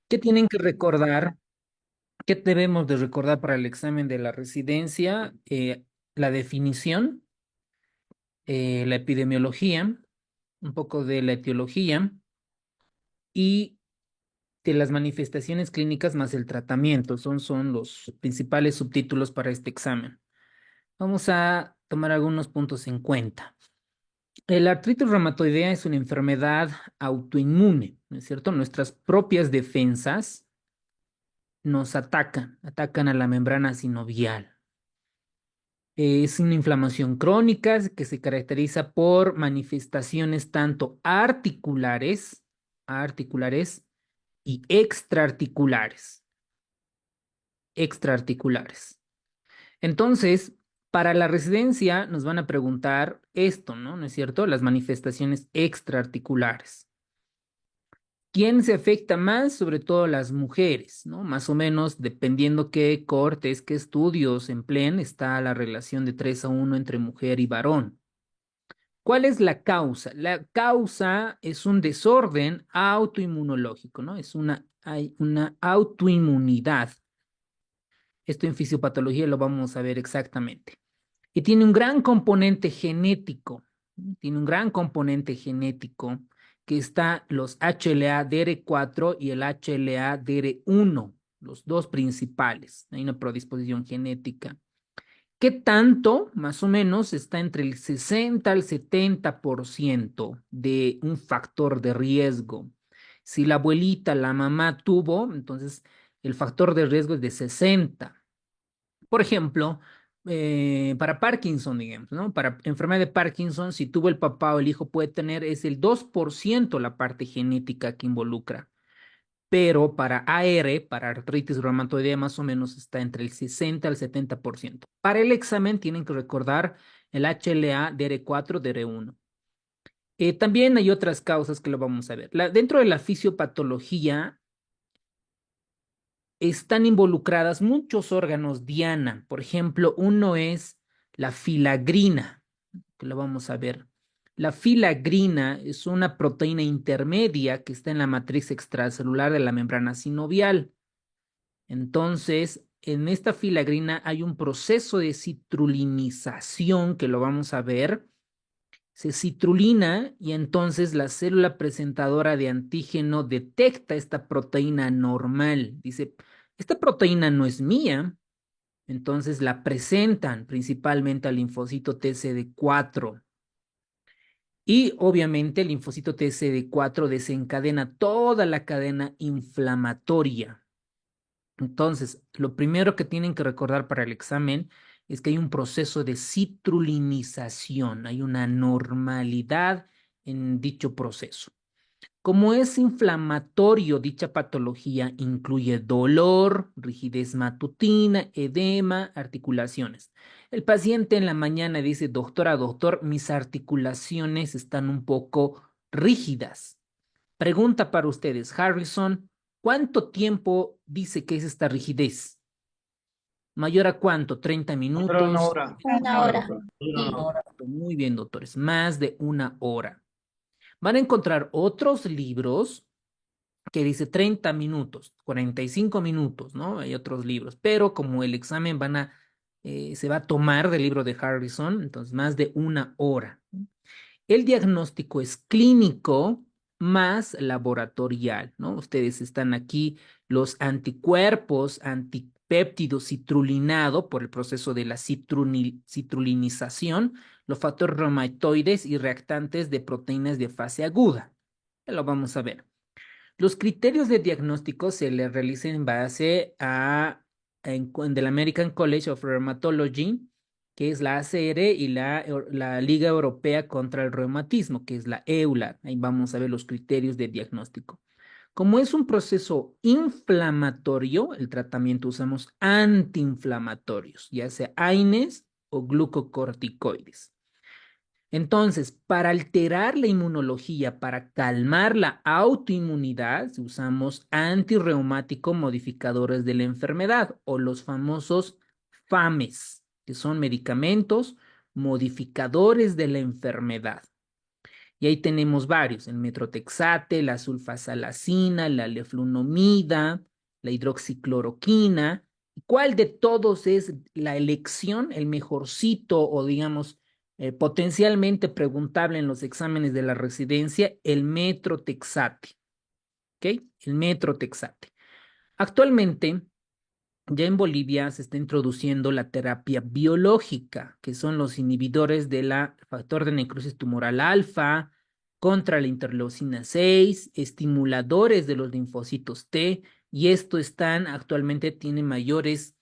¿Qué tienen que recordar? ¿Qué debemos de recordar para el examen de la residencia? La definición, la epidemiología, un poco de la etiología y de las manifestaciones clínicas más el tratamiento. Son los principales subtítulos para este examen. Vamos a tomar algunos puntos en cuenta. La artritis reumatoidea es una enfermedad autoinmune, ¿no es cierto? Nuestras propias defensas nos atacan a la membrana sinovial. Es una inflamación crónica que se caracteriza por manifestaciones tanto articulares y extraarticulares. Entonces, para la residencia nos van a preguntar esto, ¿no? ¿No es cierto? Las manifestaciones extraarticulares. ¿Quién se afecta más? Sobre todo las mujeres, ¿no? Más o menos, dependiendo qué cortes, qué estudios empleen, está la relación de 3 a 1 entre mujer y varón. ¿Cuál es la causa? La causa es un desorden autoinmunológico, ¿no? Hay una autoinmunidad. Esto en fisiopatología lo vamos a ver exactamente. Y tiene un gran componente genético, ¿no? Tiene un gran componente genético que está los HLA-DR4 y el HLA-DR1, los dos principales. Hay una predisposición genética. ¿Qué tanto, más o menos, está entre el 60 al 70% de un factor de riesgo? Si la abuelita, la mamá tuvo, entonces el factor de riesgo es de 60. Por ejemplo, para Parkinson, digamos, ¿no? Para enfermedad de Parkinson, si tuvo el papá o el hijo, puede tener, es el 2% la parte genética que involucra. Pero para AR, para artritis reumatoidea, más o menos está entre el 60 al 70%. Para el examen tienen que recordar el HLA DR4, DR1. También hay otras causas que lo vamos a ver. Dentro de la fisiopatología están involucradas muchos órganos diana. Por ejemplo, uno es la filagrina, que lo vamos a ver. La filagrina es una proteína intermedia que está en la matriz extracelular de la membrana sinovial. Entonces, en esta filagrina hay un proceso de citrulinización que lo vamos a ver. Se citrulina y entonces la célula presentadora de antígeno detecta esta proteína normal. Dice, esta proteína no es mía. Entonces la presentan principalmente al linfocito TCD4. Y obviamente el linfocito TCD4 desencadena toda la cadena inflamatoria. Entonces, lo primero que tienen que recordar para el examen es que hay un proceso de citrulinización, hay una normalidad en dicho proceso. Como es inflamatorio, dicha patología incluye dolor, rigidez matutina, edema, articulaciones. El paciente en la mañana dice, doctora, doctor, mis articulaciones están un poco rígidas. Pregunta para ustedes, Harrison, ¿cuánto tiempo dice que es esta rigidez? ¿Mayor a cuánto? ¿30 Doctora, una minutos? hora. Una Una hora, hora. doctora. Una Sí. hora. Muy bien, doctores, más de una hora. Van a encontrar otros libros que dice 30 minutos, 45 minutos, ¿no? Hay otros libros, pero como el examen se va a tomar del libro de Harrison, entonces más de una hora. El diagnóstico es clínico más laboratorial, ¿no? Ustedes están aquí, los anticuerpos, antipéptidos citrulinado por el proceso de la citrulinización, los factores reumatoides y reactantes de proteínas de fase aguda. Ya lo vamos a ver. Los criterios de diagnóstico se le realizan en base del American College of Rheumatology, que es la ACR, y la Liga Europea contra el Reumatismo, que es la EULAR. Ahí vamos a ver los criterios de diagnóstico. Como es un proceso inflamatorio, el tratamiento usamos antiinflamatorios, ya sea AINES o glucocorticoides. Entonces, para alterar la inmunología, para calmar la autoinmunidad, usamos antirreumático modificadores de la enfermedad o los famosos FAMES, que son medicamentos modificadores de la enfermedad. Y ahí tenemos varios, el metrotexate, la sulfasalacina, la leflunomida, la hidroxicloroquina. ¿Cuál de todos es la elección, el mejorcito o digamos potencialmente preguntable en los exámenes de la residencia? El metrotexate, ¿ok? El metrotexate. Actualmente, ya en Bolivia se está introduciendo la terapia biológica, que son los inhibidores del factor de necrosis tumoral alfa, contra la interleucina 6, estimuladores de los linfocitos T, y esto actualmente tiene mayores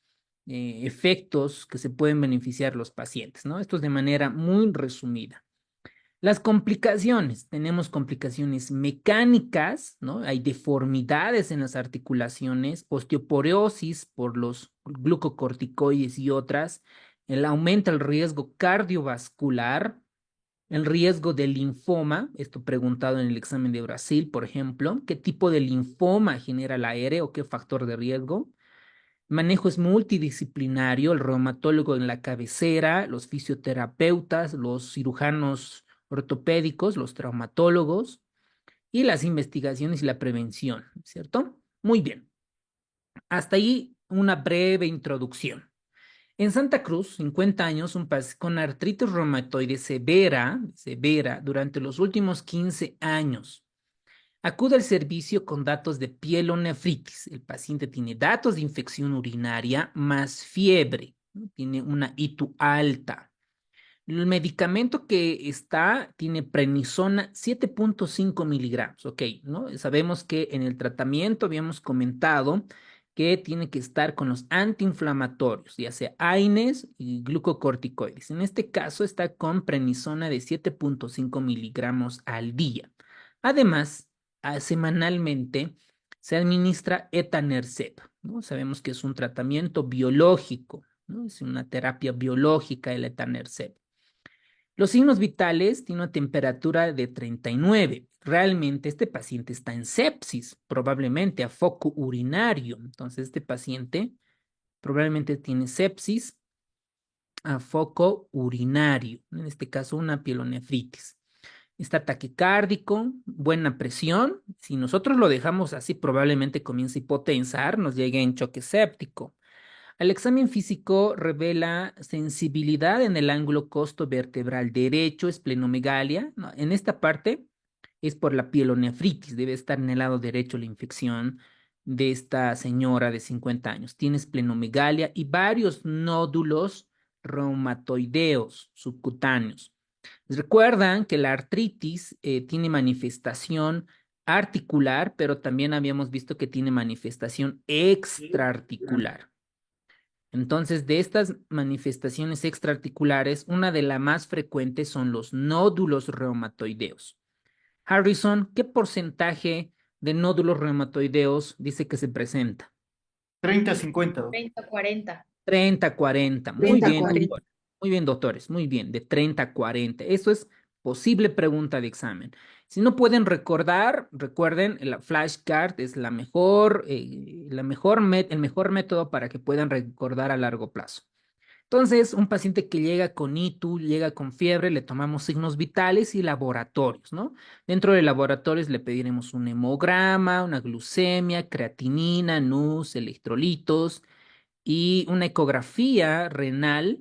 efectos que se pueden beneficiar los pacientes, ¿no? Esto es de manera muy resumida. Las complicaciones, tenemos complicaciones mecánicas, ¿no? Hay deformidades en las articulaciones, osteoporosis por los glucocorticoides y otras, aumenta el riesgo cardiovascular, el riesgo de linfoma, esto preguntado en el examen de Brasil, por ejemplo, ¿qué tipo de linfoma genera la ERE o qué factor de riesgo? Manejo es multidisciplinario, el reumatólogo en la cabecera, los fisioterapeutas, los cirujanos ortopédicos, los traumatólogos y las investigaciones y la prevención, ¿cierto? Muy bien. Hasta ahí una breve introducción. En Santa Cruz, 50 años, un paciente con artritis reumatoide severa durante los últimos 15 años. Acude al servicio con datos de pielonefritis. El paciente tiene datos de infección urinaria más fiebre, ¿no? Tiene una ITU alta. El medicamento que tiene prednisona 7.5 miligramos, ok, ¿no? Sabemos que en el tratamiento habíamos comentado que tiene que estar con los antiinflamatorios, ya sea AINES y glucocorticoides. En este caso está con prednisona de 7.5 miligramos al día. Además, semanalmente se administra etanercept, ¿no? Sabemos que es un tratamiento biológico, ¿no? Es una terapia biológica el etanercept. Los signos vitales tienen una temperatura de 39. Realmente este paciente está en sepsis, probablemente a foco urinario. Entonces este paciente probablemente tiene sepsis a foco urinario, en este caso una pielonefritis. Está taquicárdico, buena presión. Si nosotros lo dejamos así, probablemente comience a hipotensar, nos llegue en choque séptico. El examen físico revela sensibilidad en el ángulo costo vertebral derecho, esplenomegalia. No, en esta parte es por la pielonefritis, debe estar en el lado derecho la infección de esta señora de 50 años. Tiene esplenomegalia y varios nódulos reumatoideos subcutáneos. Recuerdan que la artritis tiene manifestación articular, pero también habíamos visto que tiene manifestación extraarticular. Entonces, de estas manifestaciones extraarticulares, una de las más frecuentes son los nódulos reumatoideos. Harrison, ¿qué porcentaje de nódulos reumatoideos dice que se presenta? 30-50. 30-40. 30-40. Muy 30, bien, 40. doctor. Muy bien, doctores. Muy bien, de 30-40. Eso es posible pregunta de examen. Si no pueden recordar, recuerden, la flashcard es el mejor método para que puedan recordar a largo plazo. Entonces, un paciente que llega con ITU, llega con fiebre, le tomamos signos vitales y laboratorios, ¿no? Dentro de laboratorios le pediremos un hemograma, una glucemia, creatinina, NUS, electrolitos y una ecografía renal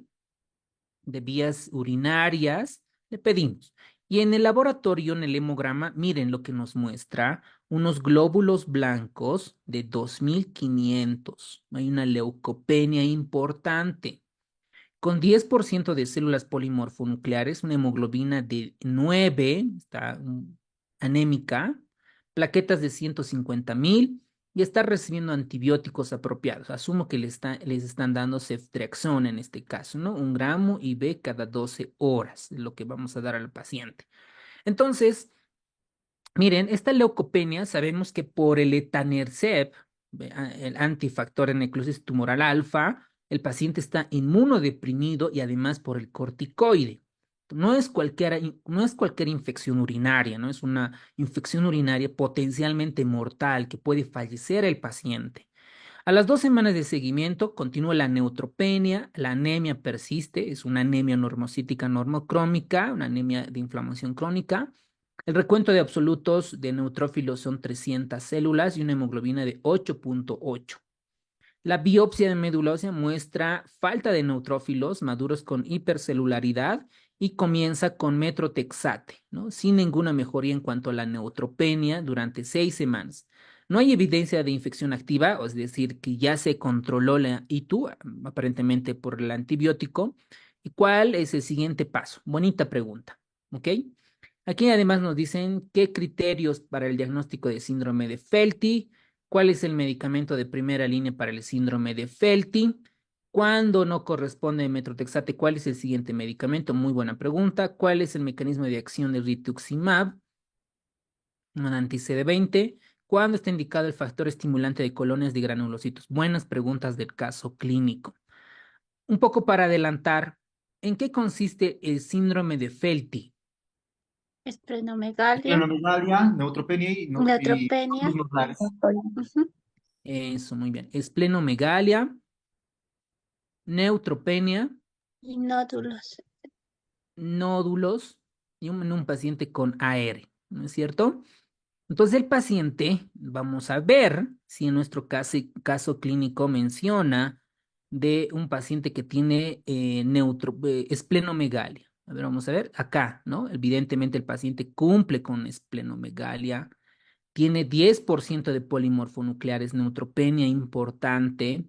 de vías urinarias, le pedimos. Y en el laboratorio, en el hemograma, miren lo que nos muestra, unos glóbulos blancos de 2.500. Hay una leucopenia importante. Con 10% de células polimorfonucleares, una hemoglobina de 9, está anémica, plaquetas de 150.000 y está recibiendo antibióticos apropiados. Asumo que les están dando ceftriaxona en este caso, ¿no? 1 gramo IV cada 12 horas, es lo que vamos a dar al paciente. Entonces, miren, esta leucopenia sabemos que por el etanercept, el antifactor de necrosis tumoral alfa, el paciente está inmunodeprimido y además por el corticoide. No es cualquier infección urinaria, no es una infección urinaria potencialmente mortal que puede fallecer el paciente. A las 2 semanas de seguimiento continúa la neutropenia, la anemia persiste, es una anemia normocítica normocrómica, una anemia de inflamación crónica, El recuento de absolutos de neutrófilos son 300 células y una hemoglobina de 8.8. La biopsia de médula ósea muestra falta de neutrófilos maduros con hipercelularidad y comienza con metrotexate, ¿no? Sin ninguna mejoría en cuanto a la neutropenia durante 6 semanas. No hay evidencia de infección activa, es decir, que ya se controló la ITU, aparentemente por el antibiótico. ¿Y cuál es el siguiente paso? Bonita pregunta, ¿ok? Aquí además nos dicen qué criterios para el diagnóstico de síndrome de Felty. ¿Cuál es el medicamento de primera línea para el síndrome de Felty? ¿Cuándo no corresponde metrotexate? ¿Cuál es el siguiente medicamento? Muy buena pregunta. ¿Cuál es el mecanismo de acción del rituximab, un anti-CD20? ¿Cuándo está indicado el factor estimulante de colonias de granulocitos? Buenas preguntas del caso clínico. Un poco para adelantar, ¿en qué consiste el síndrome de Felty? Esplenomegalia, Esplenomegalia, neutropenia y neutropenia, nódulos nodulares. ujú, Eso, muy bien. Esplenomegalia, neutropenia, y nódulos. nódulos y en un paciente con AR, ¿no es cierto? Entonces el paciente, vamos a ver si en nuestro caso clínico menciona de un paciente que tiene esplenomegalia. A ver, vamos a ver acá, ¿no? Evidentemente el paciente cumple con esplenomegalia, tiene 10% de polimorfonucleares, neutropenia importante,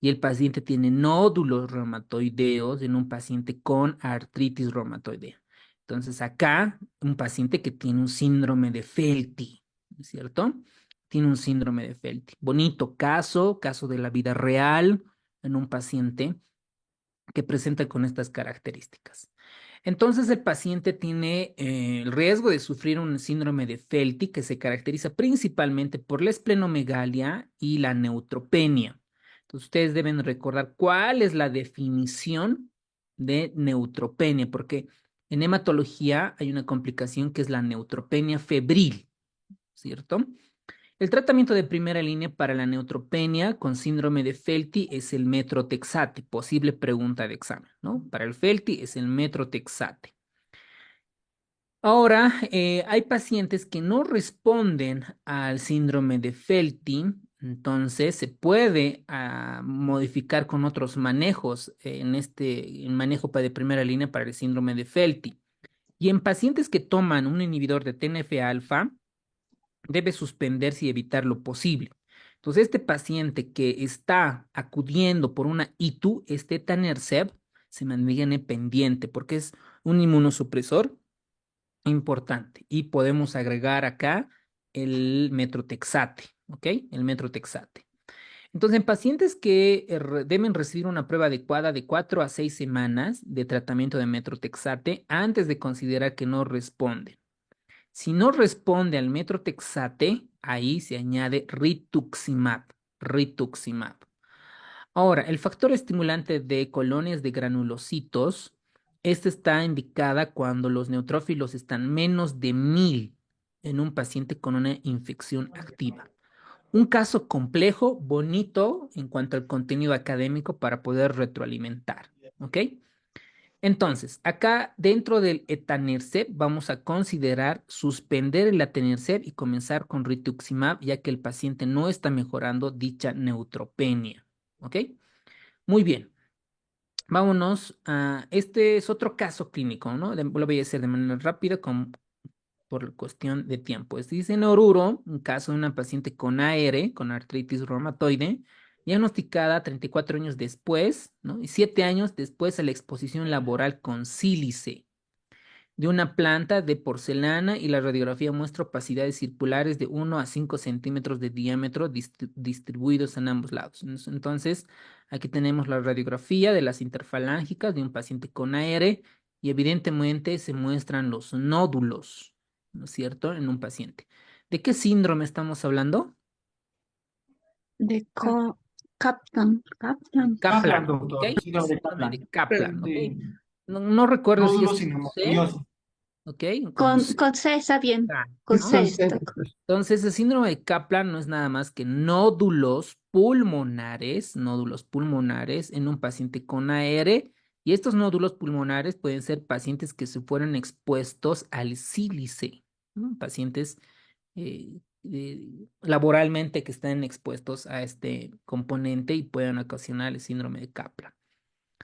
y el paciente tiene nódulos reumatoideos en un paciente con artritis reumatoidea. Entonces, acá, un paciente que tiene un síndrome de Felty, ¿no es cierto? Tiene un síndrome de Felty. Bonito caso de la vida real en un paciente que presenta con estas características. Entonces el paciente tiene el riesgo de sufrir un síndrome de Felty que se caracteriza principalmente por la esplenomegalia y la neutropenia. Entonces ustedes deben recordar cuál es la definición de neutropenia, porque en hematología hay una complicación que es la neutropenia febril, ¿cierto? El tratamiento de primera línea para la neutropenia con síndrome de Felty es el metrotexate, posible pregunta de examen, ¿no? Para el Felty es el metrotexate. Ahora, hay pacientes que no responden al síndrome de Felty, entonces se puede modificar con otros manejos en manejo de primera línea para el síndrome de Felty. Y en pacientes que toman un inhibidor de TNF-alfa, debe suspenderse y evitar lo posible. Entonces, este paciente que está acudiendo por una ITU, este etanercept, se mantiene pendiente porque es un inmunosupresor importante y podemos agregar acá el metrotexate, ¿ok? El metrotexate. Entonces, en pacientes que deben recibir una prueba adecuada de 4 a 6 semanas de tratamiento de metrotexate antes de considerar que no responden. Si no responde al metrotexate, ahí se añade rituximab, rituximab. Ahora, el factor estimulante de colonias de granulocitos, este está indicada cuando los neutrófilos están menos de 1000 en un paciente con una infección activa. Un caso complejo, bonito en cuanto al contenido académico para poder retroalimentar, ¿ok? Entonces, acá dentro del etanercept vamos a considerar suspender el etanercept y comenzar con rituximab, ya que el paciente no está mejorando dicha neutropenia, ¿ok? Muy bien. Vámonos a, este es otro caso clínico, ¿no? Lo voy a hacer de manera rápida por cuestión de tiempo. Este dice en Oruro, un caso de una paciente con AR, con artritis reumatoide, diagnosticada 34 años después, ¿no? Y 7 años después de la exposición laboral con sílice de una planta de porcelana y la radiografía muestra opacidades circulares de 1 a 5 centímetros de diámetro distribuidos en ambos lados. Entonces, aquí tenemos la radiografía de las interfalángicas de un paciente con AR y evidentemente se muestran los nódulos, ¿no es cierto?, en un paciente. ¿De qué síndrome estamos hablando? De Kaplan, Kaplan. Kaplan, Kaplan, ¿ok? doctor. Síndrome de Síndrome Kaplan. de Kaplan, ¿ok? Sí. No recuerdo si es Nódulos y con C, neumocoliosis. ¿ok? Con C, Con C está bien, con Es C con está. C. entonces, el síndrome de Kaplan no es nada más que nódulos pulmonares en un paciente con AR, y estos nódulos pulmonares pueden ser pacientes que se fueron expuestos al sílice, ¿no? Pacientes laboralmente que están expuestos a este componente y puedan ocasionar el síndrome de Kaplan.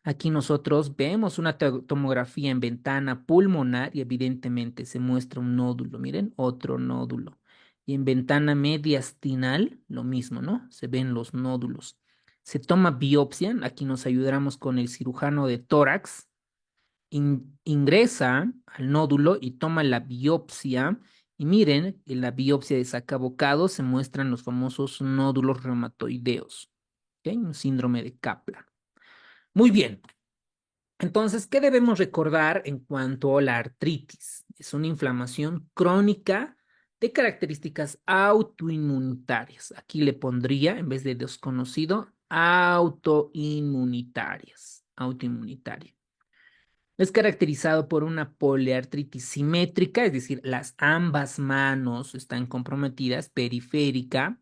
Aquí nosotros vemos una tomografía en ventana pulmonar y evidentemente se muestra un nódulo. Miren, otro nódulo. Y en ventana mediastinal, lo mismo, ¿no? Se ven los nódulos. Se toma biopsia. Aquí nos ayudaremos con el cirujano de tórax. Ingresa al nódulo y toma la biopsia. Y miren, en la biopsia de sacabocado se muestran los famosos nódulos reumatoideos. ¿Ok? Un síndrome de Kaplan. Muy bien. Entonces, ¿qué debemos recordar en cuanto a la artritis? Es una inflamación crónica de características autoinmunitarias. Aquí le pondría, en vez de desconocido, autoinmunitarias. Autoinmunitaria. Es caracterizado por una poliartritis simétrica, es decir, las ambas manos están comprometidas, periférica.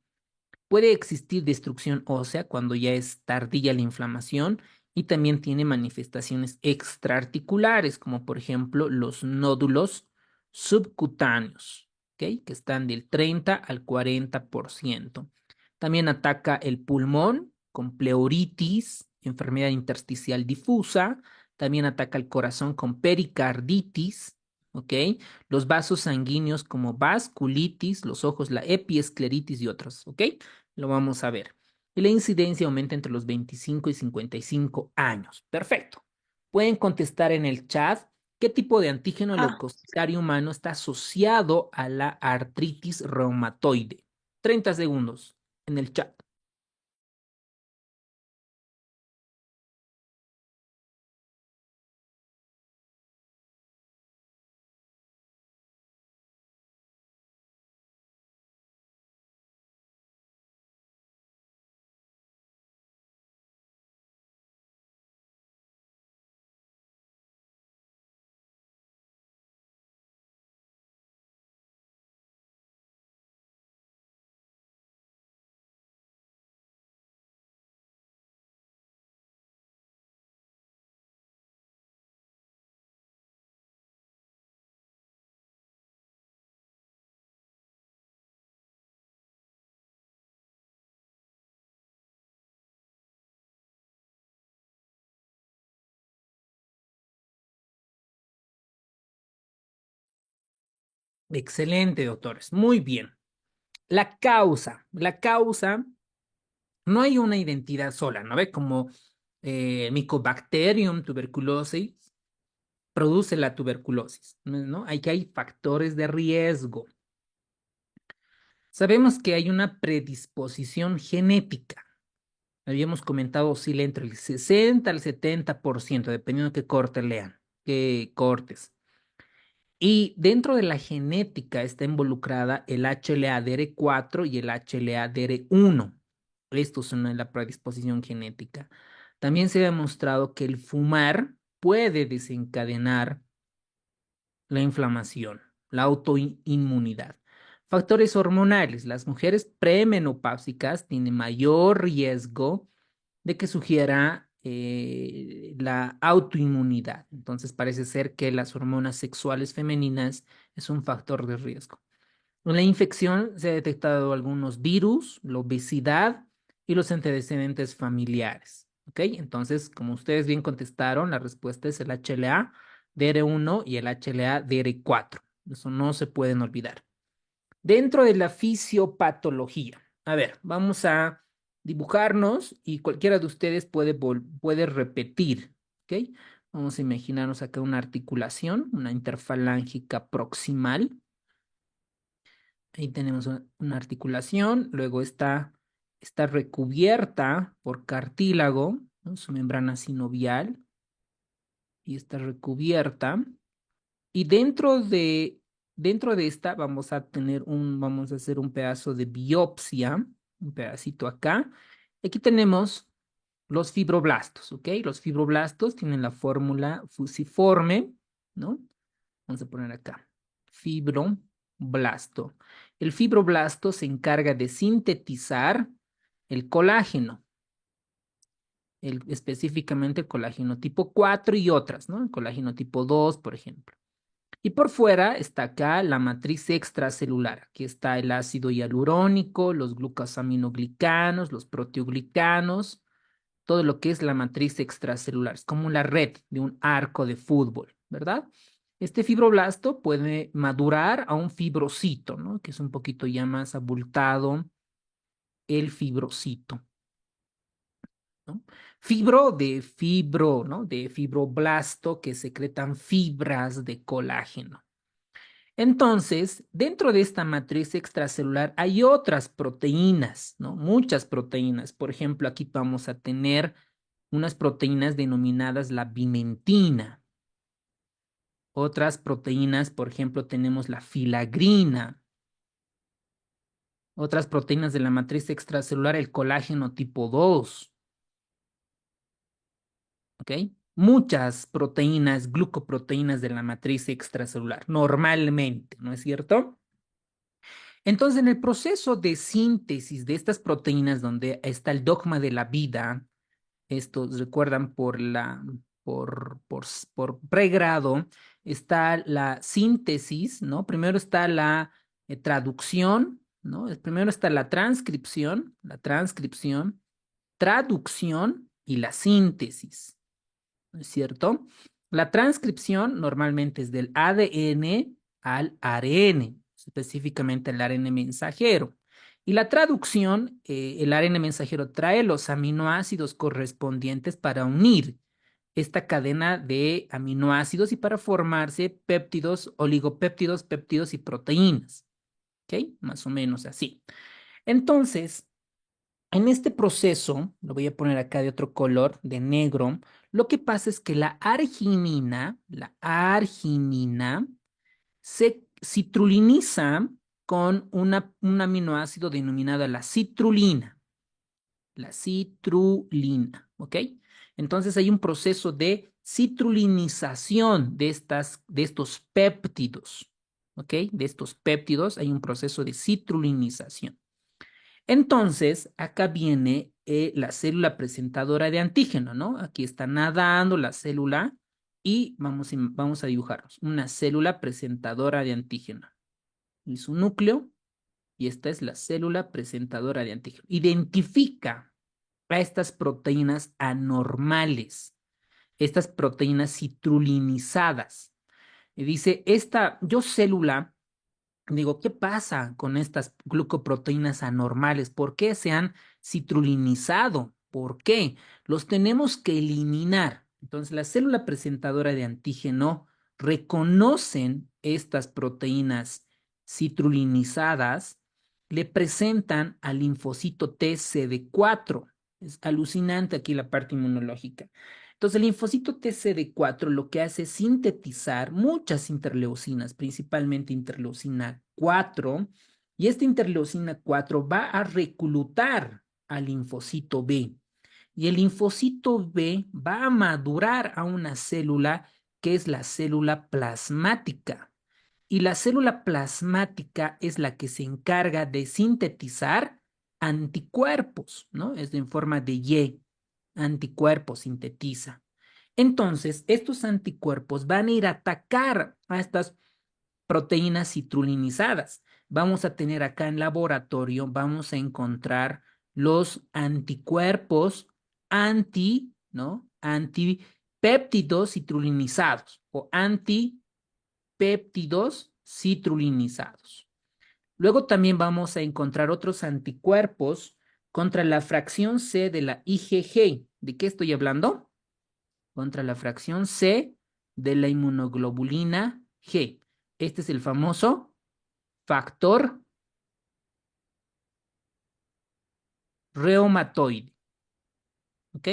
Puede existir destrucción ósea cuando ya es tardía la inflamación y también tiene manifestaciones extraarticulares, como por ejemplo los nódulos subcutáneos, ¿ok? Que están del 30 al 40%. También ataca el pulmón con pleuritis, enfermedad intersticial difusa. También ataca el corazón con pericarditis, ¿ok? Los vasos sanguíneos como vasculitis, los ojos, la epiescleritis y otros, ¿ok? Lo vamos a ver. Y la incidencia aumenta entre los 25 y 55 años. Perfecto. Pueden contestar en el chat qué tipo de antígeno Ah, leucocitario humano está asociado a la artritis reumatoide. 30 segundos en el chat. Excelente, doctores. Muy bien. La causa, no hay una identidad sola, ¿no ve? Como Mycobacterium tuberculosis produce la tuberculosis, ¿no? Hay factores de riesgo. Sabemos que hay una predisposición genética. Habíamos comentado oscila entre el 60 al 70%, dependiendo de qué corte lean, qué cortes. Y dentro de la genética está involucrada el HLA-DR4 y el HLA-DR1. Estos son en la predisposición genética. También se ha demostrado que el fumar puede desencadenar la inflamación, la autoinmunidad. Factores hormonales. Las mujeres premenopáusicas tienen mayor riesgo de que sugiera la autoinmunidad. Entonces parece ser que las hormonas sexuales femeninas es un factor de riesgo. En la infección se ha detectado algunos virus, la obesidad y los antecedentes familiares. ¿Ok? Entonces, como ustedes bien contestaron, la respuesta es el HLA-DR1 y el HLA-DR4. Eso no se pueden olvidar. Dentro de la fisiopatología, a ver, vamos a dibujarnos y cualquiera de ustedes puede repetir, ¿ok? Vamos a imaginarnos acá una articulación, una interfalángica proximal. Ahí tenemos una articulación, luego está recubierta por cartílago, ¿no? Su membrana sinovial, y está recubierta. Y dentro de esta vamos a hacer un pedazo de biopsia, un pedacito acá. Aquí tenemos los fibroblastos, ¿ok? Los fibroblastos tienen la fórmula fusiforme, ¿no? Vamos a poner acá, fibroblasto. El fibroblasto se encarga de sintetizar el colágeno, específicamente el colágeno tipo 4 y otras, ¿no? El colágeno tipo 2, por ejemplo. Y por fuera está acá la matriz extracelular. Aquí está el ácido hialurónico, los glucosaminoglicanos, los proteoglicanos, todo lo que es la matriz extracelular. Es como la red de un arco de fútbol, ¿verdad? Este fibroblasto puede madurar a un fibrocito, ¿no? Que es un poquito ya más abultado el fibrocito, ¿no? Fibro, ¿no? De fibroblasto que secretan fibras de colágeno. Entonces, dentro de esta matriz extracelular hay otras proteínas, ¿no? Muchas proteínas. Por ejemplo, aquí vamos a tener unas proteínas denominadas la bimentina. Otras proteínas, por ejemplo, tenemos la filagrina. Otras proteínas de la matriz extracelular, el colágeno tipo 2. ¿Ok? Muchas proteínas, glucoproteínas de la matriz extracelular, normalmente, ¿no es cierto? Entonces, en el proceso de síntesis de estas proteínas, donde está el dogma de la vida, estos recuerdan por pregrado, está la síntesis, ¿no? Primero está la traducción, ¿no? Primero está la transcripción, traducción y la síntesis, ¿no es cierto? La transcripción normalmente es del ADN al ARN, específicamente el ARN mensajero. Y la traducción, el ARN mensajero trae los aminoácidos correspondientes para unir esta cadena de aminoácidos y para formarse péptidos, oligopéptidos, péptidos y proteínas. ¿Ok? Más o menos así. Entonces, en este proceso, lo voy a poner acá de otro color, de negro, lo que pasa es que la arginina se citruliniza con un aminoácido denominado la citrulina, ¿ok? Entonces hay un proceso de citrulinización de estos péptidos, ¿ok? De estos péptidos hay un proceso de citrulinización. Entonces, acá viene la célula presentadora de antígeno, ¿no? Aquí está nadando la célula y vamos a dibujarnos una célula presentadora de antígeno. Y su núcleo, y esta es la célula presentadora de antígeno. Identifica a estas proteínas anormales, estas proteínas citrulinizadas. Y dice, yo célula. Digo, ¿qué pasa con estas glucoproteínas anormales? ¿Por qué se han citrulinizado? ¿Por qué? Los tenemos que eliminar. Entonces, la célula presentadora de antígeno reconocen estas proteínas citrulinizadas, le presentan al linfocito TCD4. Es alucinante aquí la parte inmunológica. Entonces, el linfocito TCD4 lo que hace es sintetizar muchas interleucinas, principalmente interleucina 4, y esta interleucina 4 va a reclutar al linfocito B. Y el linfocito B va a madurar a una célula que es la célula plasmática. Y la célula plasmática es la que se encarga de sintetizar anticuerpos, ¿no? Es en forma de Y, anticuerpos sintetiza. Entonces, estos anticuerpos van a ir a atacar a estas proteínas citrulinizadas. Vamos a tener acá en laboratorio, vamos a encontrar los anticuerpos ¿no? Antipéptidos citrulinizados o antipéptidos citrulinizados. Luego también vamos a encontrar otros anticuerpos contra la fracción C de la IgG. ¿De qué estoy hablando? Contra la fracción C de la inmunoglobulina G. Este es el famoso factor reumatoide. ¿Ok?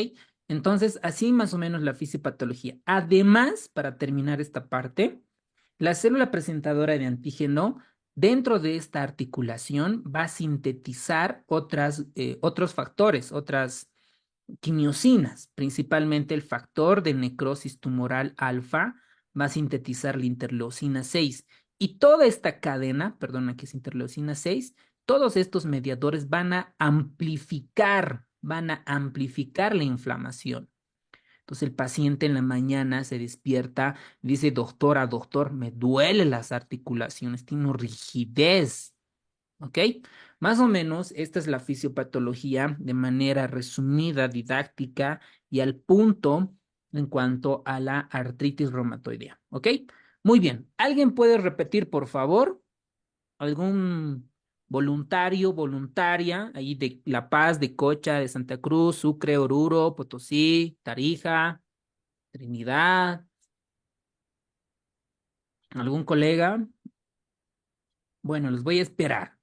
Entonces, así más o menos la fisiopatología. Además, para terminar esta parte, la célula presentadora de antígeno, dentro de esta articulación, va a sintetizar otros factores, otras quimiosinas, principalmente el factor de necrosis tumoral alfa, va a sintetizar la interleucina 6. Y toda esta cadena, perdona que es interleucina 6, todos estos mediadores van a amplificar la inflamación. Entonces el paciente en la mañana se despierta y dice, doctora, doctor, me duelen las articulaciones, tengo rigidez. ¿Ok? Más o menos esta es la fisiopatología de manera resumida, didáctica y al punto en cuanto a la artritis reumatoidea. ¿Ok? Muy bien. ¿Alguien puede repetir, por favor? ¿Algún voluntario, voluntaria, ahí de La Paz, de Cocha, de Santa Cruz, Sucre, Oruro, Potosí, Tarija, Trinidad? ¿Algún colega? Bueno, los voy a esperar.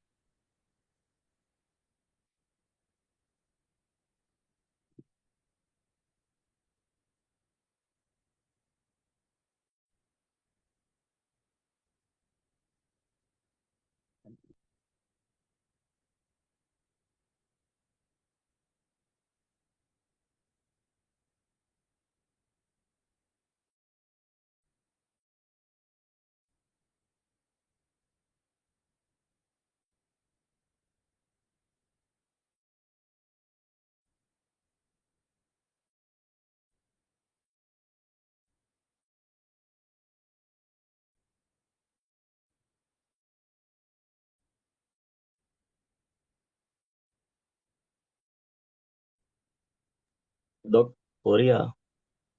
Doc, podría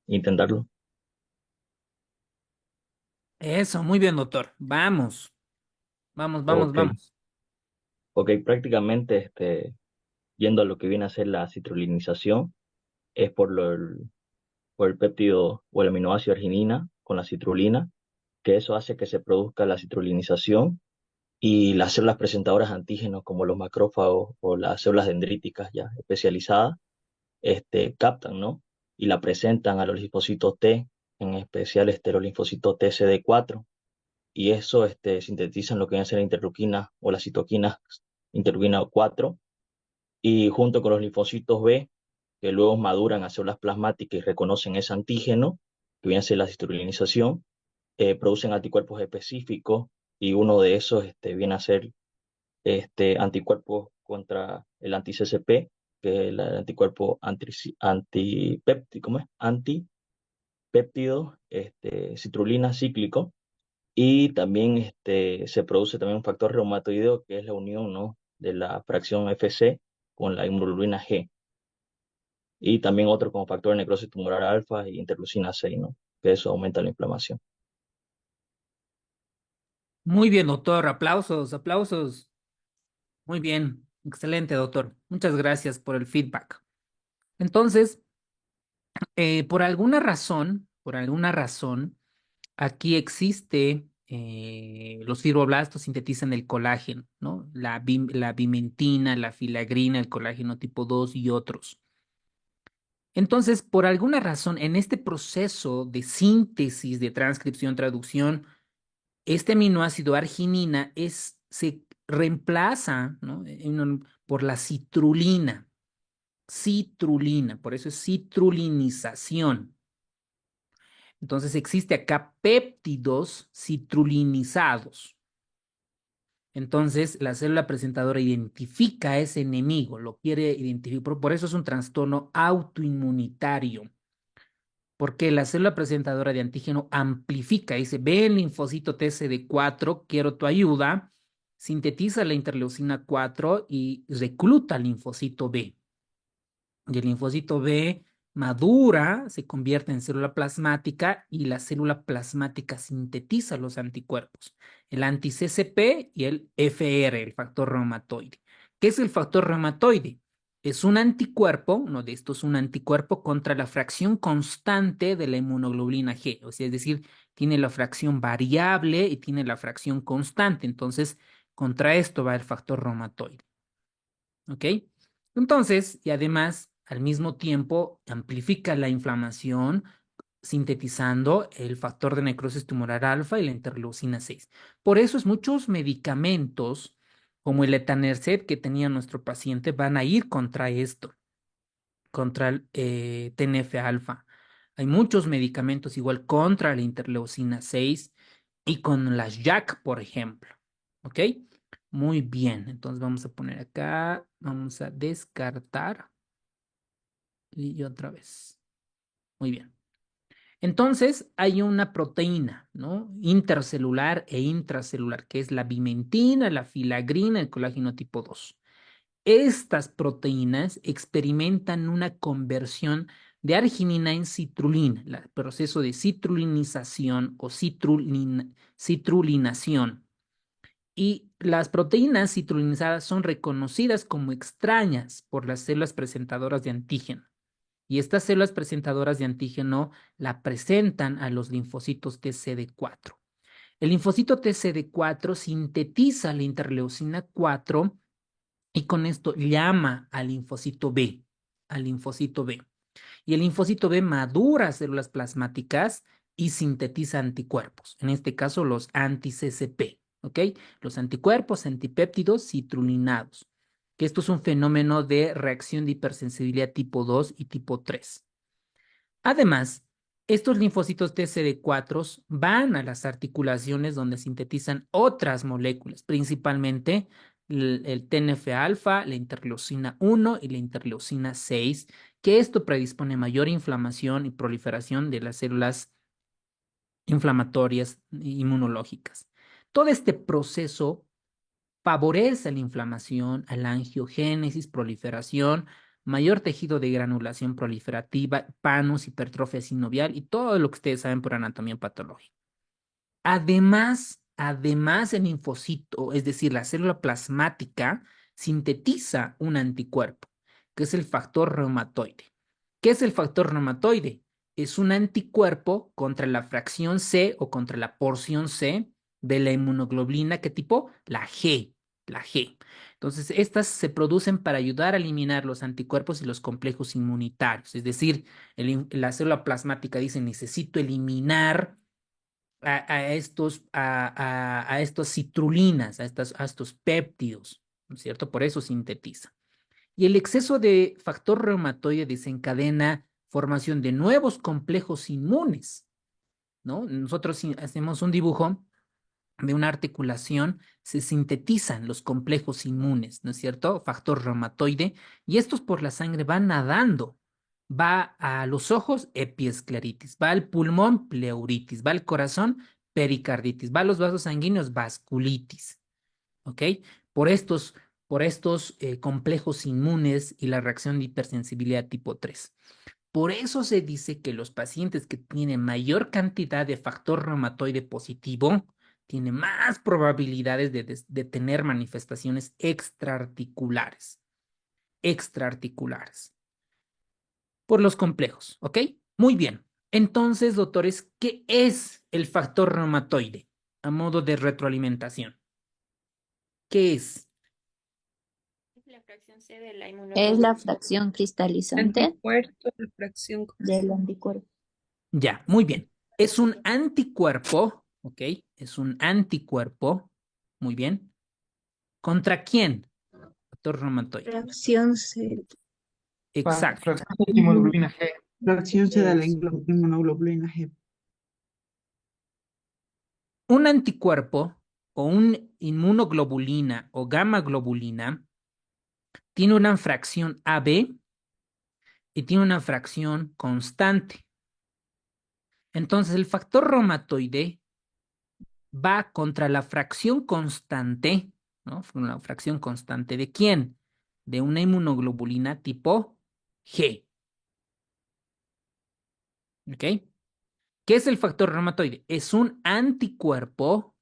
intentarlo. Eso, muy bien, doctor. Vamos, vamos, vamos, Ok, vamos. ok, prácticamente yendo a lo que viene a ser la citrulinización, es por el péptido o el aminoácido arginina con la citrulina, que eso hace que se produzca la citrulinización y las células presentadoras de antígenos como los macrófagos o las células dendríticas ya especializadas, captan, ¿no? Y la presentan a los linfocitos T, en especial los linfocitos TCD4 y eso sintetizan lo que viene a ser la interleuquina o las citoquinas interleuquina 4 y junto con los linfocitos B, que luego maduran a células plasmáticas y reconocen ese antígeno, que viene a ser la citrulinización, producen anticuerpos específicos y uno de esos viene a ser anticuerpos contra el anti-CCP, que es el anticuerpo antipéptido, ¿cómo es? Antipéptido citrulina cíclico y también se produce también un factor reumatoideo que es la unión, ¿no? De la fracción FC con la inmunoglobulina G. Y también otro como factor de necrosis tumoral alfa y interleucina 6, ¿no? Que eso aumenta la inflamación. Muy bien, doctor. Aplausos, aplausos. Muy bien. Excelente, doctor. Muchas gracias por el feedback. Entonces, por alguna razón, aquí existe, los fibroblastos sintetizan el colágeno, ¿no? La bimentina, la filagrina, el colágeno tipo 2 y otros. Entonces, por alguna razón, en este proceso de síntesis, de transcripción, traducción, este aminoácido arginina se reemplaza, ¿no? Por la citrulina. Citrulina, por eso es citrulinización. Entonces existe acá péptidos citrulinizados. Entonces la célula presentadora identifica a ese enemigo, lo quiere identificar, por eso es un trastorno autoinmunitario, porque la célula presentadora de antígeno amplifica, dice, ve el linfocito TCD4, quiero tu ayuda, sintetiza la interleucina 4 y recluta al linfocito B. Y el linfocito B madura, se convierte en célula plasmática y la célula plasmática sintetiza los anticuerpos, el anti-CCP y el FR, el factor reumatoide. ¿Qué es el factor reumatoide? Es un anticuerpo, uno de estos, un anticuerpo contra la fracción constante de la inmunoglobulina G, o sea, es decir, tiene la fracción variable y tiene la fracción constante. Entonces, contra esto va el factor reumatoide. ¿Ok? Entonces, y además, al mismo tiempo, amplifica la inflamación sintetizando el factor de necrosis tumoral alfa y la interleucina 6. Por eso es muchos medicamentos, como el etanercept que tenía nuestro paciente, van a ir contra esto, contra el TNF alfa. Hay muchos medicamentos igual contra la interleucina 6 y con las JAK, por ejemplo. ¿Ok? Muy bien. Entonces vamos a poner acá, vamos a descartar y otra vez. Muy bien. Entonces, hay una proteína, ¿no? Intercelular e intracelular, que es la bimentina, la filagrina, el colágeno tipo 2. Estas proteínas experimentan una conversión de arginina en citrulina, el proceso de citrulinización o citrulinación. Y las proteínas citrulinizadas son reconocidas como extrañas por las células presentadoras de antígeno. Y estas células presentadoras de antígeno la presentan a los linfocitos TCD4. El linfocito TCD4 sintetiza la interleucina 4 y con esto llama al linfocito B, al linfocito B. Y el linfocito B madura células plasmáticas y sintetiza anticuerpos, en este caso los anti-CCP, ¿ok? Los anticuerpos antipéptidos citrulinados, que esto es un fenómeno de reacción de hipersensibilidad tipo 2 y tipo 3. Además, estos linfocitos TCD4 van a las articulaciones donde sintetizan otras moléculas, principalmente el TNF-alfa, la interleucina 1 y la interleucina 6, que esto predispone mayor inflamación y proliferación de las células inflamatorias inmunológicas. Todo este proceso favorece la inflamación, a la angiogénesis, proliferación, mayor tejido de granulación proliferativa, panus, hipertrofia sinovial y todo lo que ustedes saben por anatomía patológica. Además, el linfocito, es decir, la célula plasmática, sintetiza un anticuerpo, que es el factor reumatoide. ¿Qué es el factor reumatoide? Es un anticuerpo contra la fracción C o contra la porción C de la inmunoglobulina. ¿Qué tipo? La G. La G. Entonces, estas se producen para ayudar a eliminar los anticuerpos y los complejos inmunitarios. Es decir, la célula plasmática dice, necesito eliminar a estos citrulinas, a estos péptidos, ¿no es cierto? Por eso sintetiza. Y el exceso de factor reumatoide desencadena formación de nuevos complejos inmunes, ¿no? Nosotros si hacemos un dibujo de una articulación, se sintetizan los complejos inmunes, ¿no es cierto? Factor reumatoide, y estos por la sangre van nadando. Va a los ojos, epiescleritis, va al pulmón, pleuritis, va al corazón, pericarditis, va a los vasos sanguíneos, vasculitis, ¿ok? Por estos, por estos complejos inmunes y la reacción de hipersensibilidad tipo 3. Por eso se dice que los pacientes que tienen mayor cantidad de factor reumatoide positivo tienen más probabilidades de tener manifestaciones extraarticulares. Extraarticulares. Por los complejos, ¿ok? Muy bien. Entonces, doctores, ¿qué es el factor reumatoide a modo de retroalimentación? ¿Qué es? La fracción C de la Es inmunoglobulina. la fracción cristalizante Anticuerpo, la fracción. del anticuerpo. Ya, muy bien. Es un anticuerpo, ¿ok? Es un anticuerpo, muy bien. ¿Contra quién? Factor reumatoide. Fracción C. Exacto. Fracción de hemoglobina G. Fracción C de la Es inmunoglobulina G. un anticuerpo o un inmunoglobulina o gamma globulina tiene una fracción AB y tiene una fracción constante. Entonces, el factor reumatoide va contra la fracción constante, ¿no? La fracción constante ¿de quién? De una inmunoglobulina tipo G. ¿Ok? ¿Qué es el factor reumatoide? Es un anticuerpo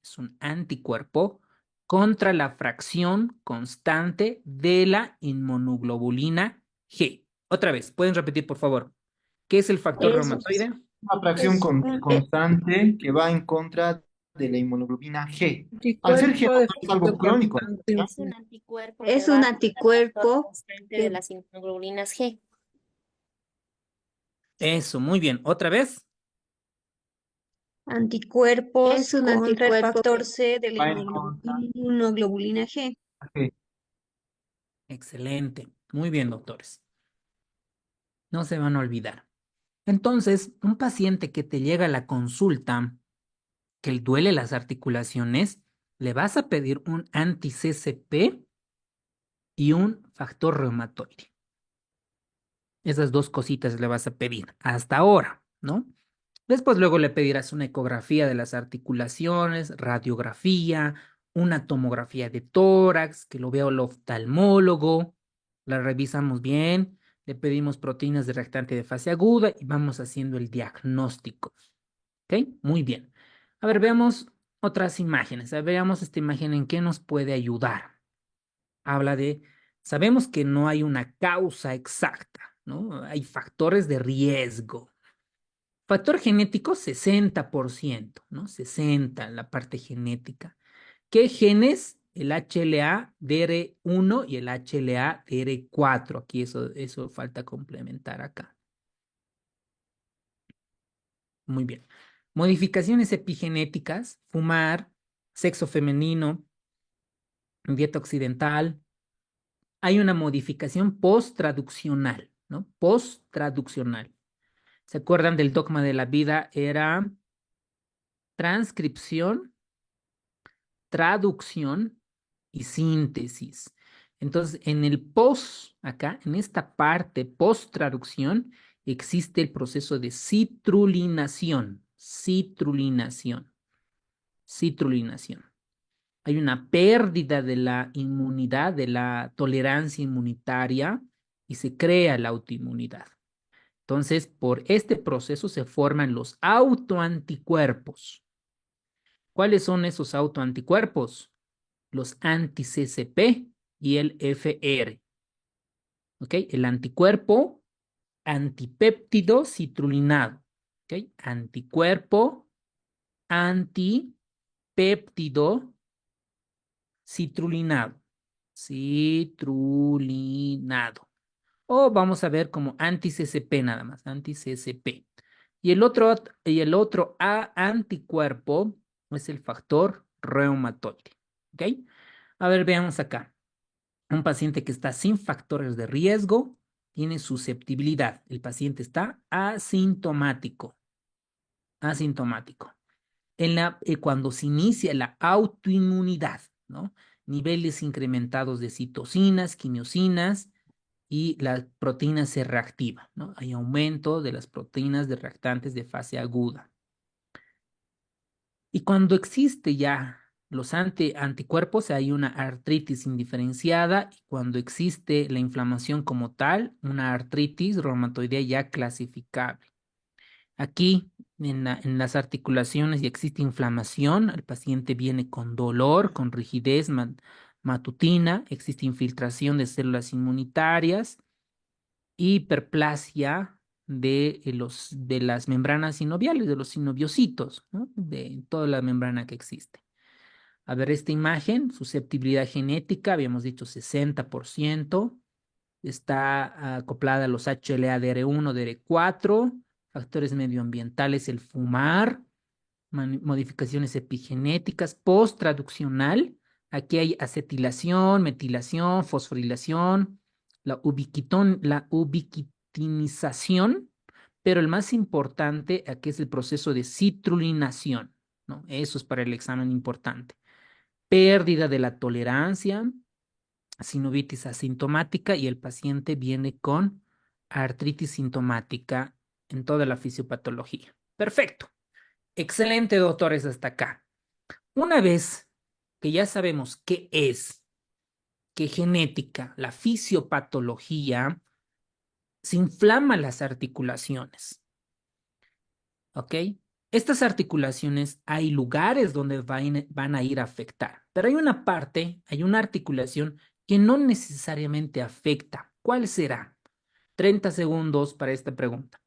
contra la fracción constante de la inmunoglobulina G. Otra vez, ¿pueden repetir, por favor? ¿Qué es el factor Es, reumatoide? Una fracción es, un- constante que va en contra de la inmunoglobina G. Al ser G Anticuerpo de no es algo factor crónico, constante. ¿no? Es un anticuerpo es que un va contra el factor anticuerpo constante que- de las inmunoglobulinas G. Eso, muy bien. ¿Otra vez? anticuerpos Es un contra el anticuerpo factor C de la Va en contra inmunoglobulina G. de G. Excelente. Muy bien, doctores. No se van a olvidar. Entonces, un paciente que te llega a la consulta, que le duele las articulaciones, le vas a pedir un anti-CCP y un factor reumatoide. Esas dos cositas le vas a pedir hasta ahora, ¿no? Después luego le pedirás una ecografía de las articulaciones, radiografía, una tomografía de tórax, que lo vea el oftalmólogo, la revisamos bien, le pedimos proteínas de reactante de fase aguda y vamos haciendo el diagnóstico. ¿Ok? Muy bien. A ver, veamos otras imágenes. A ver, veamos esta imagen en qué nos puede ayudar. Habla de, sabemos que no hay una causa exacta, ¿no? Hay factores de riesgo. Factor genético, 60%, ¿no? 60 la parte genética. ¿Qué genes? El HLA-DR1 y el HLA-DR4. Aquí eso falta complementar acá. Muy bien. Modificaciones epigenéticas, fumar, sexo femenino, dieta occidental. Hay una modificación post-traduccional, ¿no? Post-traduccional. ¿Se acuerdan del dogma de la vida? Era transcripción, traducción y síntesis. Entonces, en el post, acá, en esta parte post-traducción, existe el proceso de citrulinación. Citrulinación. Citrulinación. Hay una pérdida de la inmunidad, de la tolerancia inmunitaria y se crea la autoinmunidad. Entonces, por este proceso se forman los autoanticuerpos. ¿Cuáles son esos autoanticuerpos? Los anti-CCP y el FR. ¿Ok? El anticuerpo antipéptido citrulinado. ¿Ok? Anticuerpo antipéptido citrulinado. Citrulinado. O vamos a ver como anti-CCP nada más, anti-CCP. Y el otro anticuerpo es el factor reumatoide. ¿Ok? A ver, veamos acá. Un paciente que está sin factores de riesgo tiene susceptibilidad. El paciente está asintomático. Asintomático. Cuando se inicia la autoinmunidad, ¿no? Niveles incrementados de citocinas, quimiosinas y la proteína se reactiva, ¿no? Hay aumento de las proteínas de reactantes de fase aguda. Y cuando existe ya los anticuerpos, hay una artritis indiferenciada y cuando existe la inflamación como tal, una artritis reumatoidea ya clasificable. Aquí en las articulaciones ya existe inflamación, el paciente viene con dolor, con rigidez matutina, existe infiltración de células inmunitarias, hiperplasia de las membranas sinoviales, de los sinoviocitos, ¿no? De toda la membrana que existe. A ver, esta imagen, susceptibilidad genética, habíamos dicho 60%, está acoplada a los HLA-DR1, DR4, factores medioambientales, el fumar, modificaciones epigenéticas, post-traduccional. Aquí hay acetilación, metilación, fosforilación, la ubiquitinización, pero el más importante aquí es el proceso de citrulinación, ¿no? Eso es para el examen importante. Pérdida de la tolerancia, sinovitis asintomática y el paciente viene con artritis sintomática en toda la fisiopatología. Perfecto. Excelente, doctores, hasta acá. Una vez que ya sabemos qué es, qué genética, la fisiopatología, se inflaman las articulaciones, ¿ok? Estas articulaciones hay lugares donde van a ir a afectar, pero hay una parte, hay una articulación que no necesariamente afecta. ¿Cuál será? 30 segundos para esta pregunta.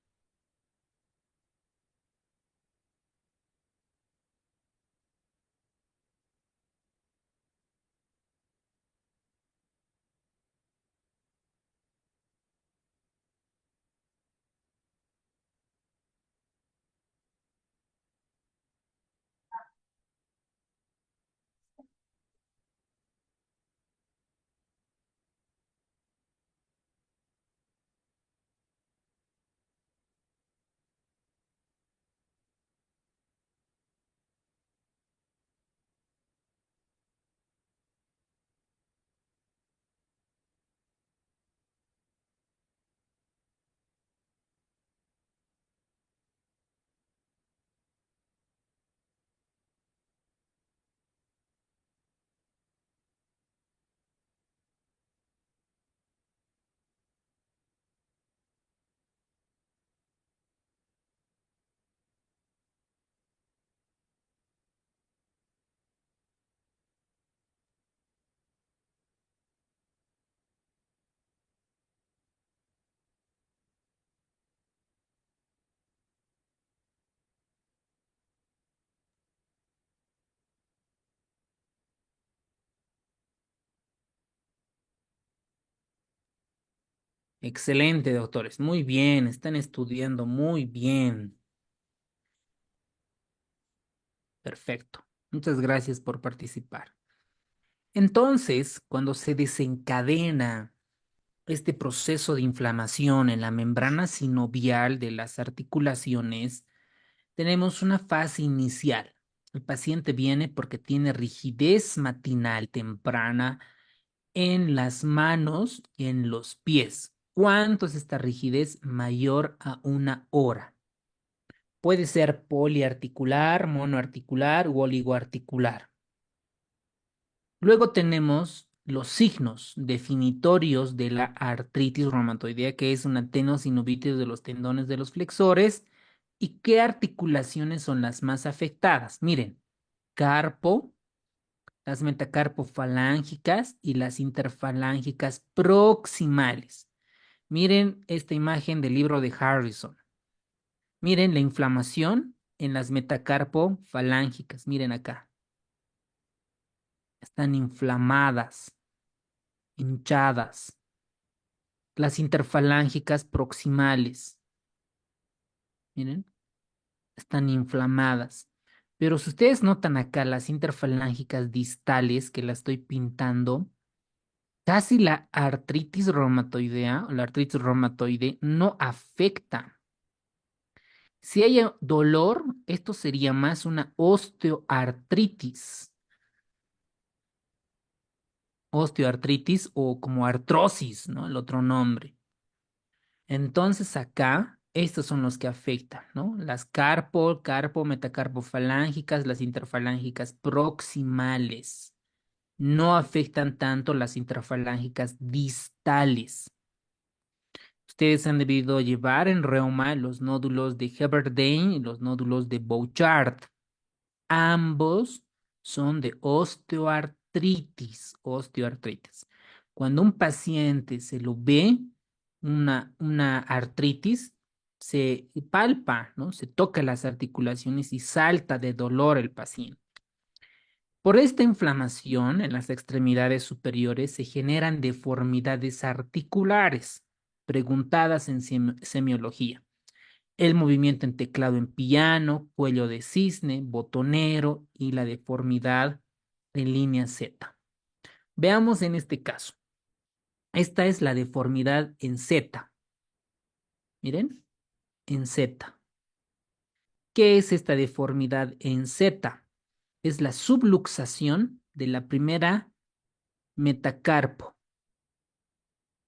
Excelente, doctores. Muy bien, están estudiando muy bien. Perfecto. Muchas gracias por participar. Entonces, cuando se desencadena este proceso de inflamación en la membrana sinovial de las articulaciones, tenemos una fase inicial. El paciente viene porque tiene rigidez matinal temprana en las manos y en los pies. ¿Cuánto es esta rigidez? Mayor a 1 hora. Puede ser poliarticular, monoarticular u oligoarticular. Luego tenemos los signos definitorios de la artritis reumatoidea, que es una tenosinovitis de los tendones de los flexores. ¿Y qué articulaciones son las más afectadas? Miren, carpo, las metacarpofalángicas y las interfalángicas proximales. Miren esta imagen del libro de Harrison. Miren la inflamación en las metacarpofalángicas. Miren acá. Están inflamadas, hinchadas. Las interfalángicas proximales. Miren, están inflamadas. Pero si ustedes notan acá las interfalángicas distales que la estoy pintando, casi la artritis reumatoidea o la artritis reumatoide no afecta. Si hay dolor, esto sería más una osteoartritis. Osteoartritis o como artrosis, ¿no? El otro nombre. Entonces acá, estos son los que afectan, ¿no? Las metacarpofalángicas, las interfalángicas proximales. No afectan tanto las intrafalángicas distales. Ustedes han debido llevar en reuma los nódulos de Heberdine y los nódulos de Bouchard. Ambos son de osteoartritis. Cuando un paciente se lo ve, una artritis, se palpa, ¿no? Se toca las articulaciones y salta de dolor el paciente. Por esta inflamación en las extremidades superiores se generan deformidades articulares, preguntadas en semiología. El movimiento en teclado en piano, cuello de cisne, botonero y la deformidad en línea Z. Veamos en este caso. Esta es la deformidad en Z. Miren, en Z. ¿Qué es esta deformidad en Z? Es la subluxación de la primera metacarpo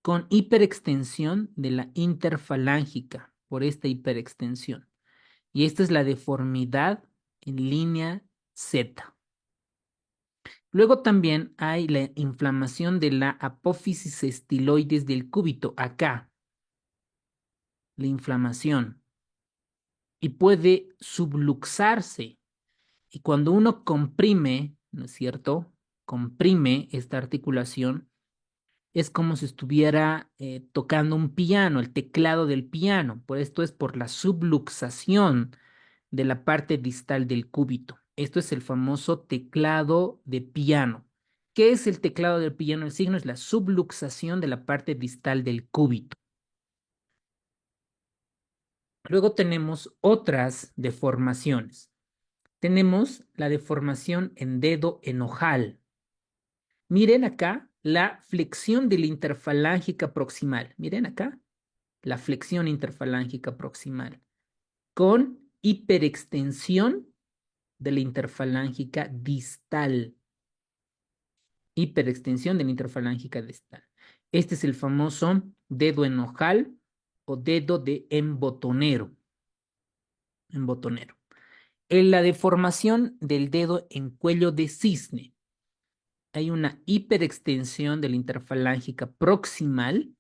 con hiperextensión de la interfalángica por esta hiperextensión. Y esta es la deformidad en línea Z. Luego también hay la inflamación de la apófisis estiloides del cúbito, acá. La inflamación. Y puede subluxarse. Y cuando uno comprime, ¿no es cierto? Comprime esta articulación, es como si estuviera tocando un piano, el teclado del piano. Por esto es por la subluxación de la parte distal del cúbito. Esto es el famoso teclado de piano. ¿Qué es el teclado del piano? El signo es la subluxación de la parte distal del cúbito. Luego tenemos otras deformaciones. Tenemos la deformación en dedo enojal. Miren acá la flexión de la interfalángica proximal. Miren acá la flexión interfalángica proximal con hiperextensión de la interfalángica distal. Hiperextensión de la interfalángica distal. Este es el famoso dedo enojal o dedo de embotonero. Embotonero. En la deformación del dedo en cuello de cisne, hay una hiperextensión de la interfalángica proximal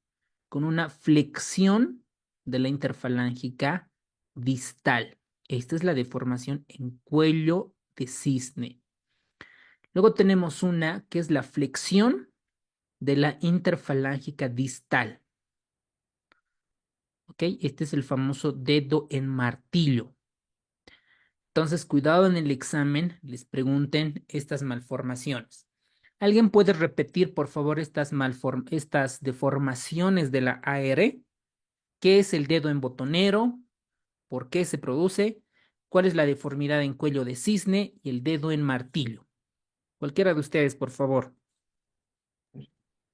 con una flexión de la interfalángica distal. Esta es la deformación en cuello de cisne. Luego tenemos una que es la flexión de la interfalángica distal. ¿Ok? Este es el famoso dedo en martillo. Entonces, cuidado en el examen, les pregunten estas malformaciones. ¿Alguien puede repetir, por favor, estas deformaciones de la AR? ¿Qué es el dedo en botonero? ¿Por qué se produce? ¿Cuál es la deformidad en cuello de cisne y el dedo en martillo? Cualquiera de ustedes, por favor.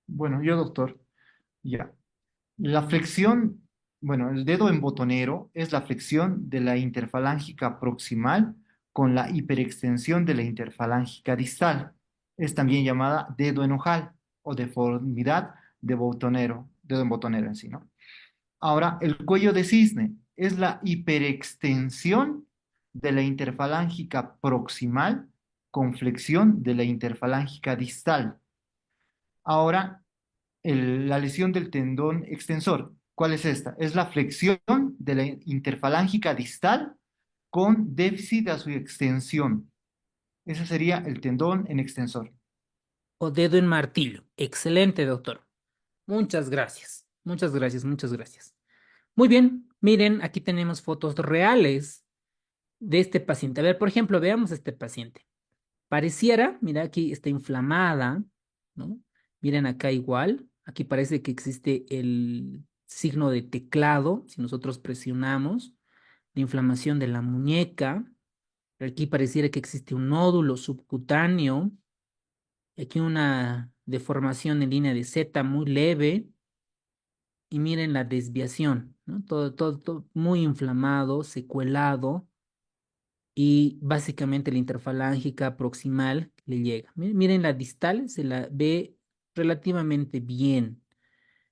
Bueno, yo, doctor, ya. La flexión, bueno, el dedo en botonero es la flexión de la interfalángica proximal con la hiperextensión de la interfalángica distal. Es también llamada dedo en ojal o deformidad de botonero, dedo en botonero en sí, ¿no? Ahora, el cuello de cisne es la hiperextensión de la interfalángica proximal con flexión de la interfalángica distal. Ahora, la lesión del tendón extensor. ¿Cuál es esta? Es la flexión de la interfalángica distal con déficit a su extensión. Ese sería el tendón en extensor. O dedo en martillo. Excelente, doctor. Muchas gracias. Muchas gracias, muchas gracias. Muy bien, miren, aquí tenemos fotos reales de este paciente. A ver, por ejemplo, veamos a este paciente. Pareciera, mira, aquí está inflamada, ¿no? Miren acá igual. Aquí parece que existe el signo de teclado, si nosotros presionamos, la inflamación de la muñeca. Aquí pareciera que existe un nódulo subcutáneo. Aquí una deformación en línea de Z muy leve. Y miren la desviación, ¿no? Todo muy inflamado, secuelado. Y básicamente la interfalángica proximal le llega. Miren la distal, se la ve relativamente bien.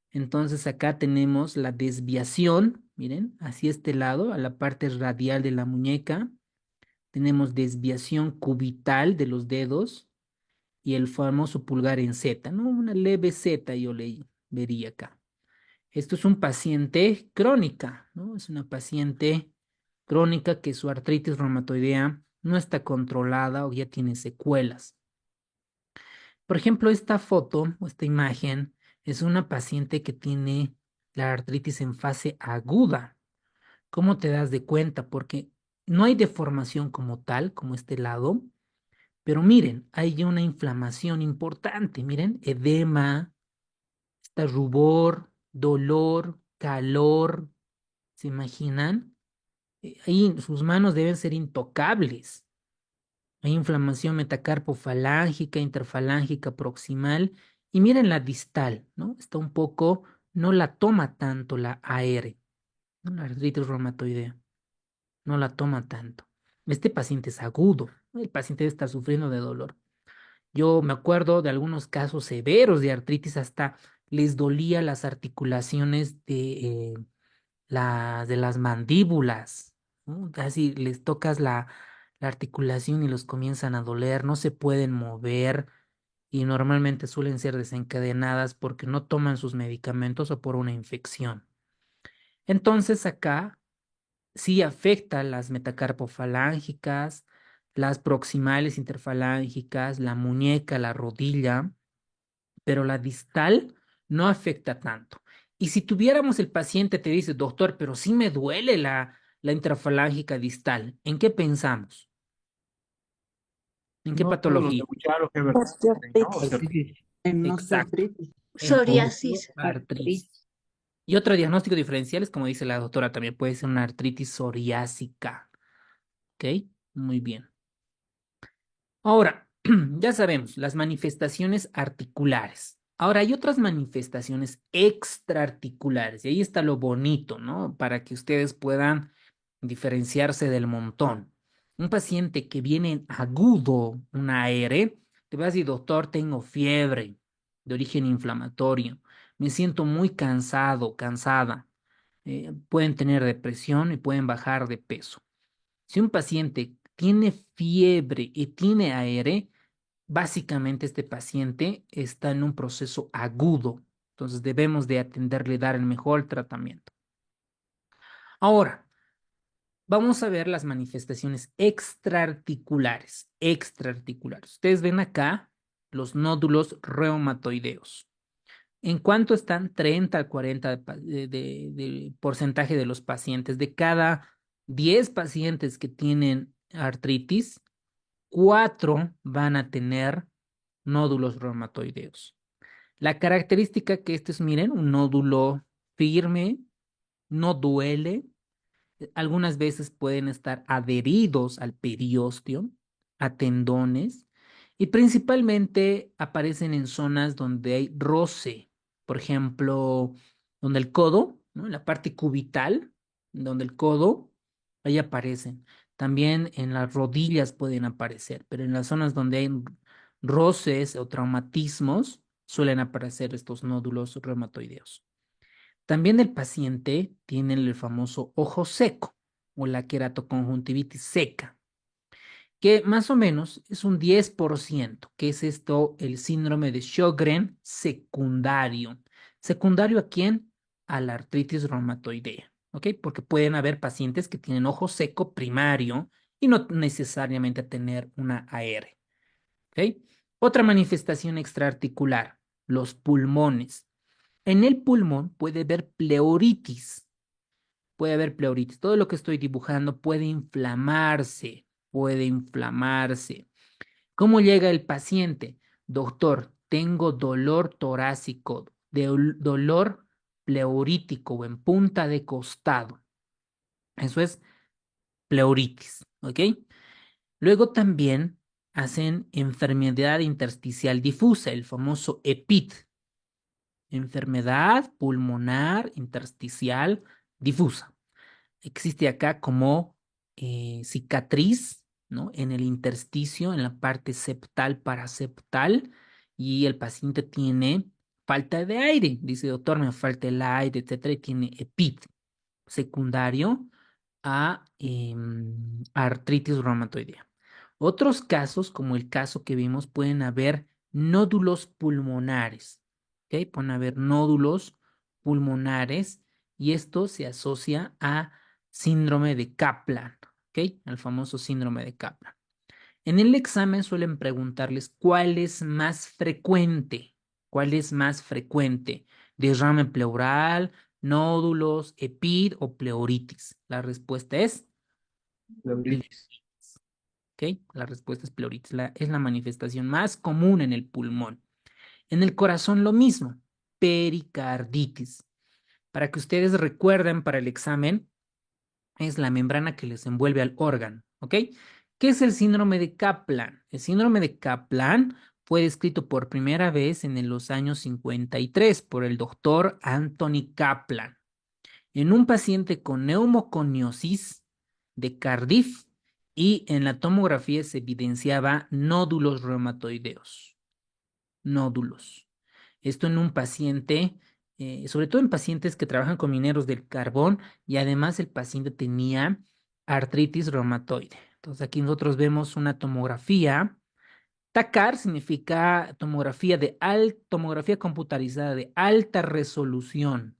Entonces acá tenemos la desviación, miren, hacia este lado, a la parte radial de la muñeca. Tenemos desviación cubital de los dedos y el famoso pulgar en Z, ¿no? Una leve Z yo le vería acá. Esto es un paciente crónica, ¿no? Es una paciente crónica que su artritis reumatoidea no está controlada o ya tiene secuelas. Por ejemplo, esta foto o esta imagen es una paciente que tiene la artritis en fase aguda. ¿Cómo te das de cuenta? Porque no hay deformación como tal, como este lado, pero miren, hay ya una inflamación importante. Miren, edema, está rubor, dolor, calor. ¿Se imaginan? Ahí sus manos deben ser intocables. Hay inflamación metacarpofalángica, interfalángica proximal. Y miren la distal, ¿no? Está un poco, no la toma tanto la AR, ¿no? La artritis reumatoidea. No la toma tanto. Este paciente es agudo, ¿no? El paciente está sufriendo de dolor. Yo me acuerdo de algunos casos severos de artritis, hasta les dolía las articulaciones de las mandíbulas, ¿no? Así les tocas la articulación y los comienzan a doler, no se pueden mover y normalmente suelen ser desencadenadas porque no toman sus medicamentos o por una infección. Entonces acá sí afecta las metacarpofalángicas, las proximales interfalángicas, la muñeca, la rodilla, pero la distal no afecta tanto. Y si tuviéramos el paciente, te dice, doctor, pero sí me duele la intrafalángica distal, ¿en qué pensamos? ¿En qué No todos los patología? escucharon, Heber. ¿No? Osteoartritis. En Exacto, osteoartritis. en Psoriasis. osteoartritis. Y otro diagnóstico diferencial es, como dice la doctora, también puede ser una artritis psoriásica. ¿Ok? Muy bien. Ahora, ya sabemos, las manifestaciones articulares. Ahora hay otras manifestaciones extraarticulares y ahí está lo bonito, ¿no? Para que ustedes puedan diferenciarse del montón. Un paciente que viene en agudo, una AR, te va a decir, doctor, tengo fiebre de origen inflamatorio, me siento muy cansado, cansada. Pueden tener depresión y pueden bajar de peso. Si un paciente tiene fiebre y tiene AR, básicamente este paciente está en un proceso agudo. Entonces debemos de atenderle, dar el mejor tratamiento. Ahora, vamos a ver las manifestaciones extraarticulares. Extraarticulares. Ustedes ven acá los nódulos reumatoideos. ¿En cuánto están? 30 al 40 de porcentaje de los pacientes. De cada 10 pacientes que tienen artritis, 4 van a tener nódulos reumatoideos. La característica que este es, miren, un nódulo firme, no duele. Algunas veces pueden estar adheridos al periósteo, a tendones, y principalmente aparecen en zonas donde hay roce, por ejemplo, donde el codo, ¿no? En la parte cubital, donde el codo, ahí aparecen. También en las rodillas pueden aparecer, pero en las zonas donde hay roces o traumatismos suelen aparecer estos nódulos reumatoideos. También el paciente tiene el famoso ojo seco o la queratoconjuntivitis seca, que más o menos es un 10%, que es esto el síndrome de Sjögren secundario. ¿Secundario a quién? A la artritis reumatoidea, ¿ok? Porque pueden haber pacientes que tienen ojo seco primario y no necesariamente tener una AR, ¿ok? Otra manifestación extraarticular, los pulmones. En el pulmón puede haber pleuritis, puede haber pleuritis. Todo lo que estoy dibujando puede inflamarse, puede inflamarse. ¿Cómo llega el paciente? Doctor, tengo dolor torácico, dolor pleurítico o en punta de costado. Eso es pleuritis, ¿ok? Luego también hacen enfermedad intersticial difusa, el famoso EPID, enfermedad pulmonar intersticial difusa. Existe acá como cicatriz, ¿no? En el intersticio, en la parte septal paraseptal, y el paciente tiene falta de aire. Dice, doctor, me falta el aire, etcétera, y tiene EPID secundario a artritis reumatoidea. Otros casos, como el caso que vimos, pueden haber nódulos pulmonares, ¿ok? Pueden haber nódulos pulmonares y esto se asocia a síndrome de Kaplan, ¿ok? Al famoso síndrome de Kaplan. En el examen suelen preguntarles cuál es más frecuente, derrame pleural, nódulos, EPID o pleuritis. La respuesta es Pleuritis. pleuritis, ¿ok? La respuesta es pleuritis, es la manifestación más común en el pulmón. En el corazón lo mismo, pericarditis. Para que ustedes recuerden para el examen, es la membrana que les envuelve al órgano, ¿ok? ¿Qué es el síndrome de Kaplan? El síndrome de Kaplan fue descrito por primera vez en los años 53 por el doctor Anthony Kaplan en un paciente con neumoconiosis de Cardiff y en la tomografía se evidenciaba nódulos reumatoideos. Nódulos. Esto en un paciente, sobre todo en pacientes que trabajan con mineros del carbón y además el paciente tenía artritis reumatoide. Entonces aquí nosotros vemos una tomografía. TACAR significa tomografía computarizada de alta resolución,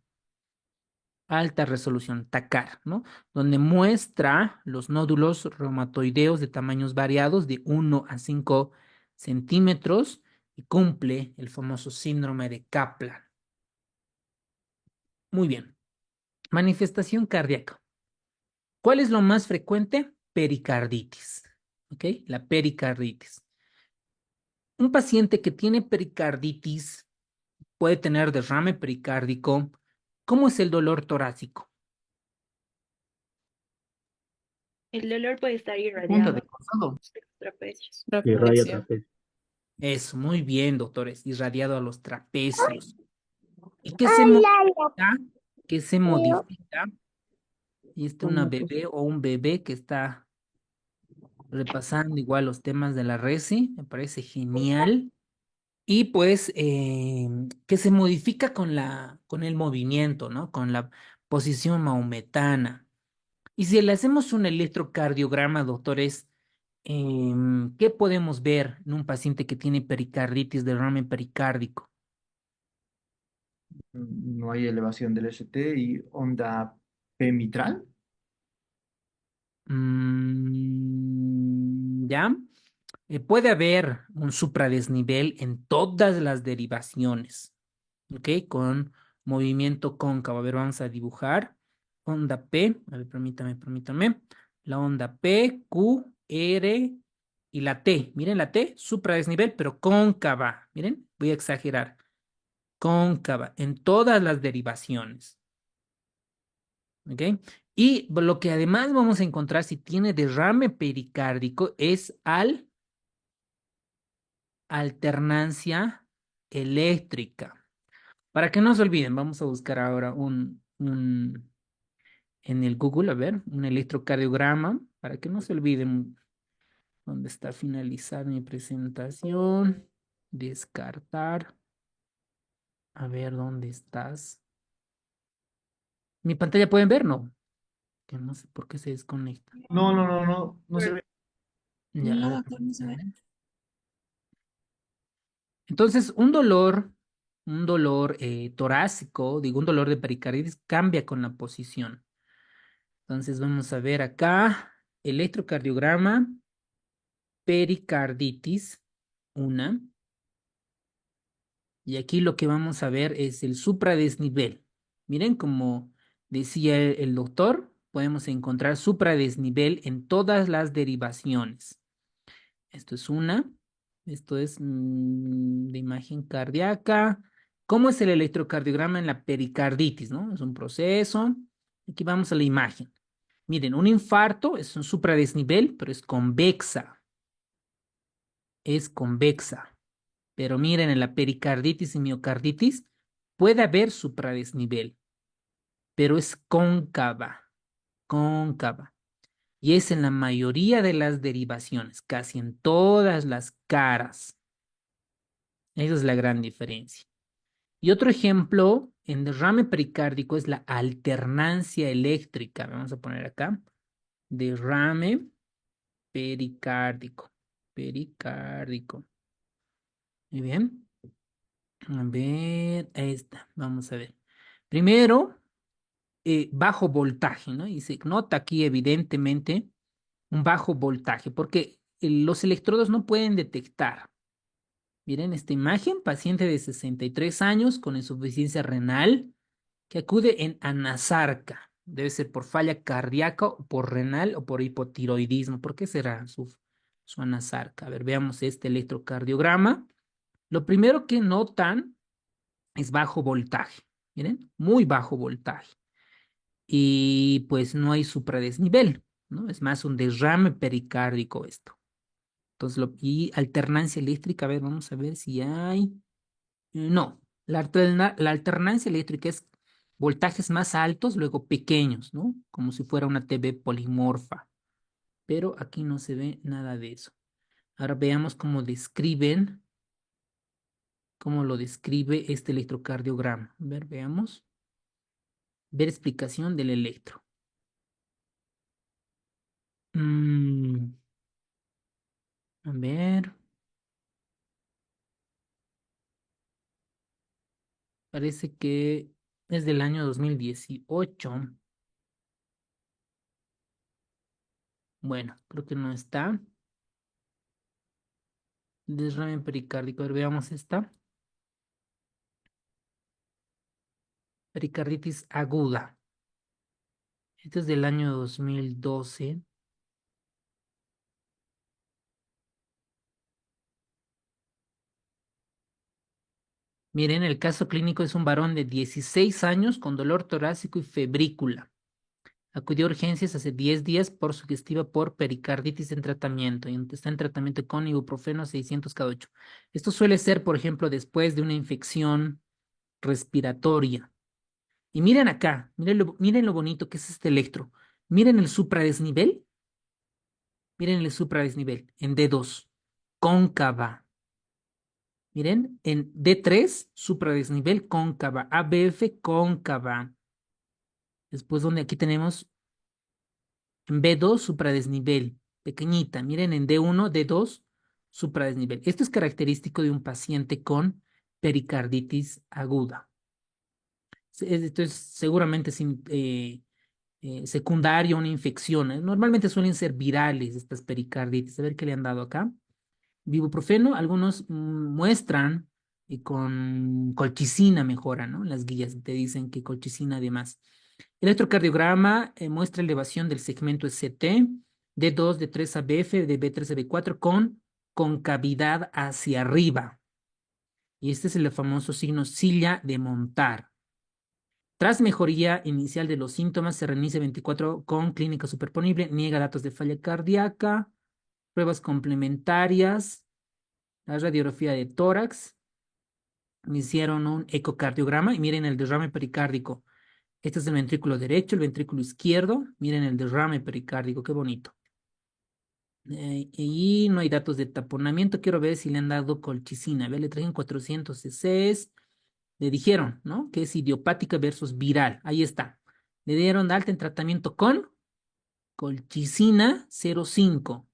TACAR, ¿no? Donde muestra los nódulos reumatoideos de tamaños variados de 1 a 5 centímetros y cumple el famoso síndrome de Kaplan. Muy bien. Manifestación cardíaca. ¿Cuál es lo más frecuente? Pericarditis. ¿Ok? La pericarditis. Un paciente que tiene pericarditis puede tener derrame pericárdico. ¿Cómo es el dolor torácico? El dolor puede estar Punta de irradiado costado. a los trapecios. Y raya Trapecio. trapecio. Eso, muy bien, doctores. Irradiado a los trapecios. ¿Y qué se modifica? ¿Qué se modifica? Y una bebé o un bebé que está repasando igual los temas de la Resi, me parece genial. Y pues que se modifica con el movimiento, ¿no? Con la posición maometana. Y si le hacemos un electrocardiograma, doctores, ¿qué podemos ver en un paciente que tiene pericarditis, derrame pericárdico? No hay elevación del ST y onda P mitral. ¿Ya? Puede haber un supradesnivel en todas las derivaciones, ¿ok? Con movimiento cóncavo. A ver, vamos a dibujar. Onda P, a ver, permítame. La onda P, Q, R, Y la T, miren la T, supradesnivel, pero cóncava. Miren, voy a exagerar. Cóncava en todas las derivaciones. ¿Ok? Y lo que además vamos a encontrar si tiene derrame pericárdico es alternancia eléctrica. Para que no se olviden, vamos a buscar ahora en el Google, a ver, un electrocardiograma, para que no se olviden dónde está finalizada mi presentación. Descartar. A ver, ¿dónde estás? ¿Mi pantalla pueden ver? No, que no sé por qué se desconecta. No se ve. Ya, a No, ver, acá no se a ve. ver. Entonces, un dolor torácico, digo, un dolor de pericarditis cambia con la posición. Entonces, vamos a ver acá, electrocardiograma, pericarditis, una. Y aquí lo que vamos a ver es el supradesnivel. Miren, como decía el doctor, podemos encontrar supradesnivel en todas las derivaciones. Esto es una. Esto es de imagen cardíaca. ¿Cómo es el electrocardiograma en la pericarditis, no? Es un proceso. Aquí vamos a la imagen. Miren, un infarto es un supradesnivel, pero es convexa. Es convexa. Pero miren, en la pericarditis y miocarditis puede haber supradesnivel, pero es cóncava. Cóncava. Y es en la mayoría de las derivaciones, casi en todas las caras. Esa es la gran diferencia. Y otro ejemplo en derrame pericárdico es la alternancia eléctrica. Vamos a poner acá. Derrame pericárdico. Pericárdico. Muy bien. A ver, ahí está. Vamos a ver. Primero, bajo voltaje, ¿no? Y se nota aquí evidentemente un bajo voltaje, porque los electrodos no pueden detectar. Miren esta imagen, paciente de 63 años con insuficiencia renal que acude en anasarca. Debe ser por falla cardíaca, o por renal o por hipotiroidismo. ¿Por qué será su anasarca? A ver, veamos este electrocardiograma. Lo primero que notan es bajo voltaje. Miren, muy bajo voltaje. Y pues no hay supradesnivel, ¿no? Es más un derrame pericárdico esto. Entonces, y alternancia eléctrica, a ver, vamos a ver si hay. No, la alternancia eléctrica es voltajes más altos, luego pequeños, ¿no? Como si fuera una TV polimorfa. Pero aquí no se ve nada de eso. Ahora veamos cómo lo describe este electrocardiograma. A ver, veamos. Ver explicación del electro. Mm, a ver. Parece que es del año 2018. Bueno, creo que no está. Derrame pericárdico. A ver, veamos esta. Pericarditis aguda. Este es del año 2012. Miren, el caso clínico es un varón de 16 años con dolor torácico y febrícula. Acudió a urgencias hace 10 días por sugestiva por pericarditis en tratamiento y está en tratamiento con ibuprofeno 600 cada 8. Esto suele ser, por ejemplo, después de una infección respiratoria. Y miren acá, miren lo bonito que es este electro. Miren el supradesnivel, miren el supradesnivel en D2, cóncava. Miren, en D3, supradesnivel cóncava, ABF cóncava. Después donde aquí tenemos en B2, supradesnivel, pequeñita. Miren en D1, D2, supradesnivel. Esto es característico de un paciente con pericarditis aguda. Esto es seguramente secundario a una infección. Normalmente suelen ser virales estas pericarditis. A ver qué le han dado acá. Ibuprofeno, algunos muestran y con colchicina mejoran, ¿no? Las guías te dicen que colchicina además. Electrocardiograma muestra elevación del segmento ST, D2, D3 a BF, de B3 a B4 con concavidad hacia arriba. Y este es el famoso signo silla de montar. Tras mejoría inicial de los síntomas, se reinicia 24 con clínica superponible, niega datos de falla cardíaca, pruebas complementarias, la radiografía de tórax, me hicieron un ecocardiograma y miren el derrame pericárdico. Este es el ventrículo derecho, el ventrículo izquierdo, miren el derrame pericárdico, qué bonito. Y no hay datos de taponamiento, quiero ver si le han dado colchicina. A ver, le trajeron 400 cc. Le dijeron, ¿no? Que es idiopática versus viral. Ahí está. Le dieron de alta en tratamiento con colchicina 0,5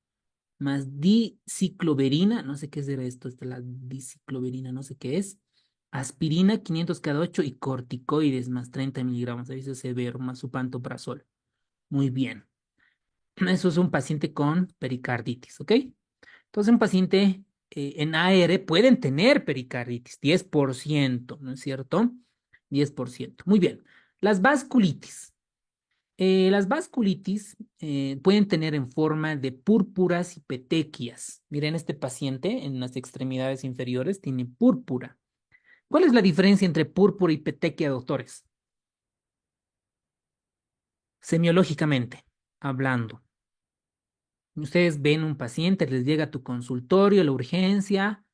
más dicicloverina, no sé qué es esto, esta es la dicicloverina, no sé qué es. Aspirina 500 cada 8 y corticoides más 30 miligramos. Aviso severo más su pantoprazol. Muy bien. Eso es un paciente con pericarditis, ¿ok? Entonces, un paciente en AR pueden tener pericarditis, 10%, ¿no es cierto? 10%. Muy bien. Las vasculitis. Las vasculitis pueden tener en forma de púrpuras y petequias. Miren, este paciente en las extremidades inferiores tiene púrpura. ¿Cuál es la diferencia entre púrpura y petequia, doctores? Semiológicamente hablando. Ustedes ven un paciente, les llega a tu consultorio, la urgencia,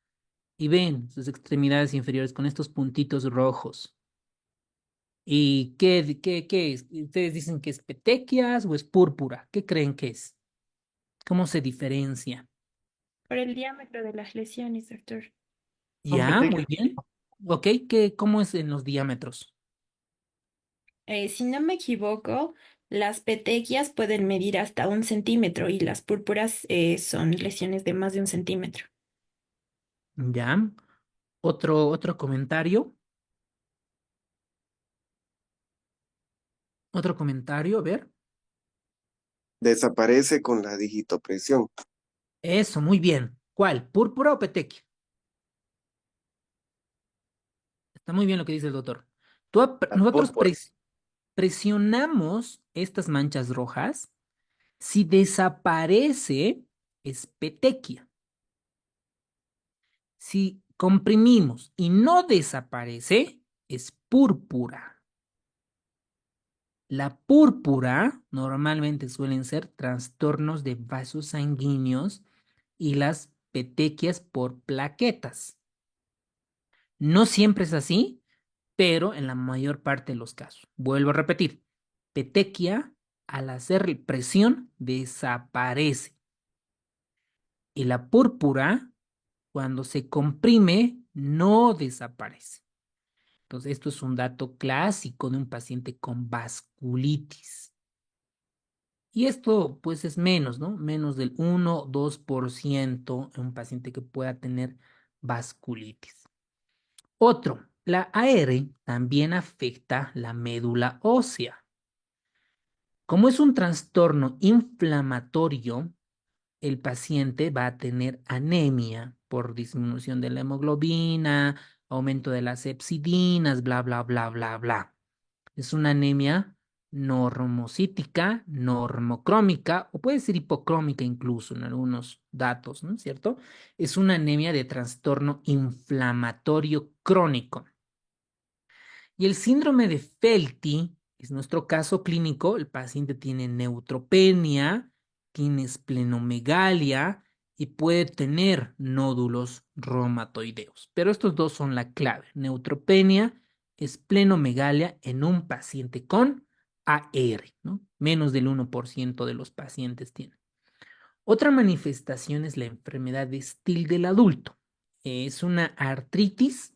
y ven sus extremidades inferiores con estos puntitos rojos. ¿Y qué es? ¿Ustedes dicen que es petequias o es púrpura? ¿Qué creen que es? ¿Cómo se diferencia? Por el diámetro de las lesiones, doctor. Son Ya, muy petequias. bien. Ok, ¿cómo es en los diámetros? Si no me equivoco, las petequias pueden medir hasta 1 centímetro y las púrpuras son lesiones de más de 1 centímetro. Ya. Otro comentario. Otro comentario, a ver. Desaparece con la digitopresión. Eso, muy bien. ¿Cuál? ¿Púrpura o petequia? Está muy bien lo que dice el doctor. La Nosotros púrpura. presionamos estas manchas rojas. Si desaparece, es petequia. Si comprimimos y no desaparece, es púrpura. La púrpura normalmente suelen ser trastornos de vasos sanguíneos y las petequias por plaquetas. No siempre es así, pero en la mayor parte de los casos. Vuelvo a repetir, petequia al hacer presión desaparece y la púrpura cuando se comprime no desaparece. Entonces, esto es un dato clásico de un paciente con vasculitis. Y esto pues es menos, ¿no? Menos del 1-2% en un paciente que pueda tener vasculitis. Otro, la AR también afecta la médula ósea. Como es un trastorno inflamatorio, el paciente va a tener anemia por disminución de la hemoglobina, aumento de las hepcidinas, bla, bla, bla, bla, bla. Es una anemia normocítica, normocrómica o puede ser hipocrómica incluso en algunos datos, ¿no es cierto? Es una anemia de trastorno inflamatorio crónico. Y el síndrome de Felty es nuestro caso clínico. El paciente tiene neutropenia, tiene esplenomegalia y puede tener nódulos reumatoideos. Pero estos dos son la clave. Neutropenia, esplenomegalia en un paciente con AR, ¿no? Menos del 1% de los pacientes tienen. Otra manifestación es la enfermedad de Still del adulto. Es una artritis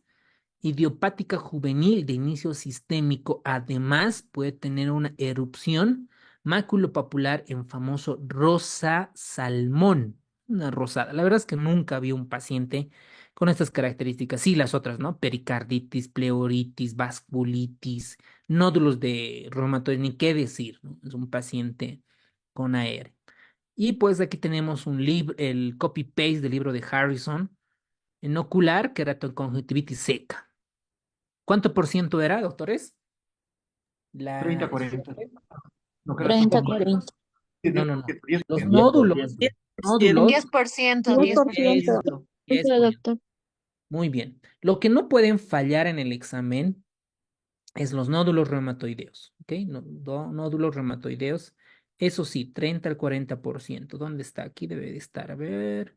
idiopática juvenil de inicio sistémico. Además, puede tener una erupción maculopapular en famoso rosa salmón, una rosada. La verdad es que nunca vi un paciente con estas características. Sí, las otras, ¿no? Pericarditis, pleuritis, vasculitis, nódulos de reumatoide, ni qué decir, ¿no? Es un paciente con AR. Y pues aquí tenemos un libro, el copy-paste del libro de Harrison, en ocular, keratoconjuntivitis seca. ¿Cuánto por ciento era, doctores? La... 30, 40. No, que 30, son 40. No, no, no. Los 10%. nódulos, 10%. nódulos, 10%, 10%. esto, Eso, eso, bien. doctor. Muy bien. Lo que no pueden fallar en el examen es los nódulos reumatoideos, ¿ok? Nódulos reumatoideos, eso sí, 30 al 40%. ¿Dónde está? Aquí debe de estar, a ver.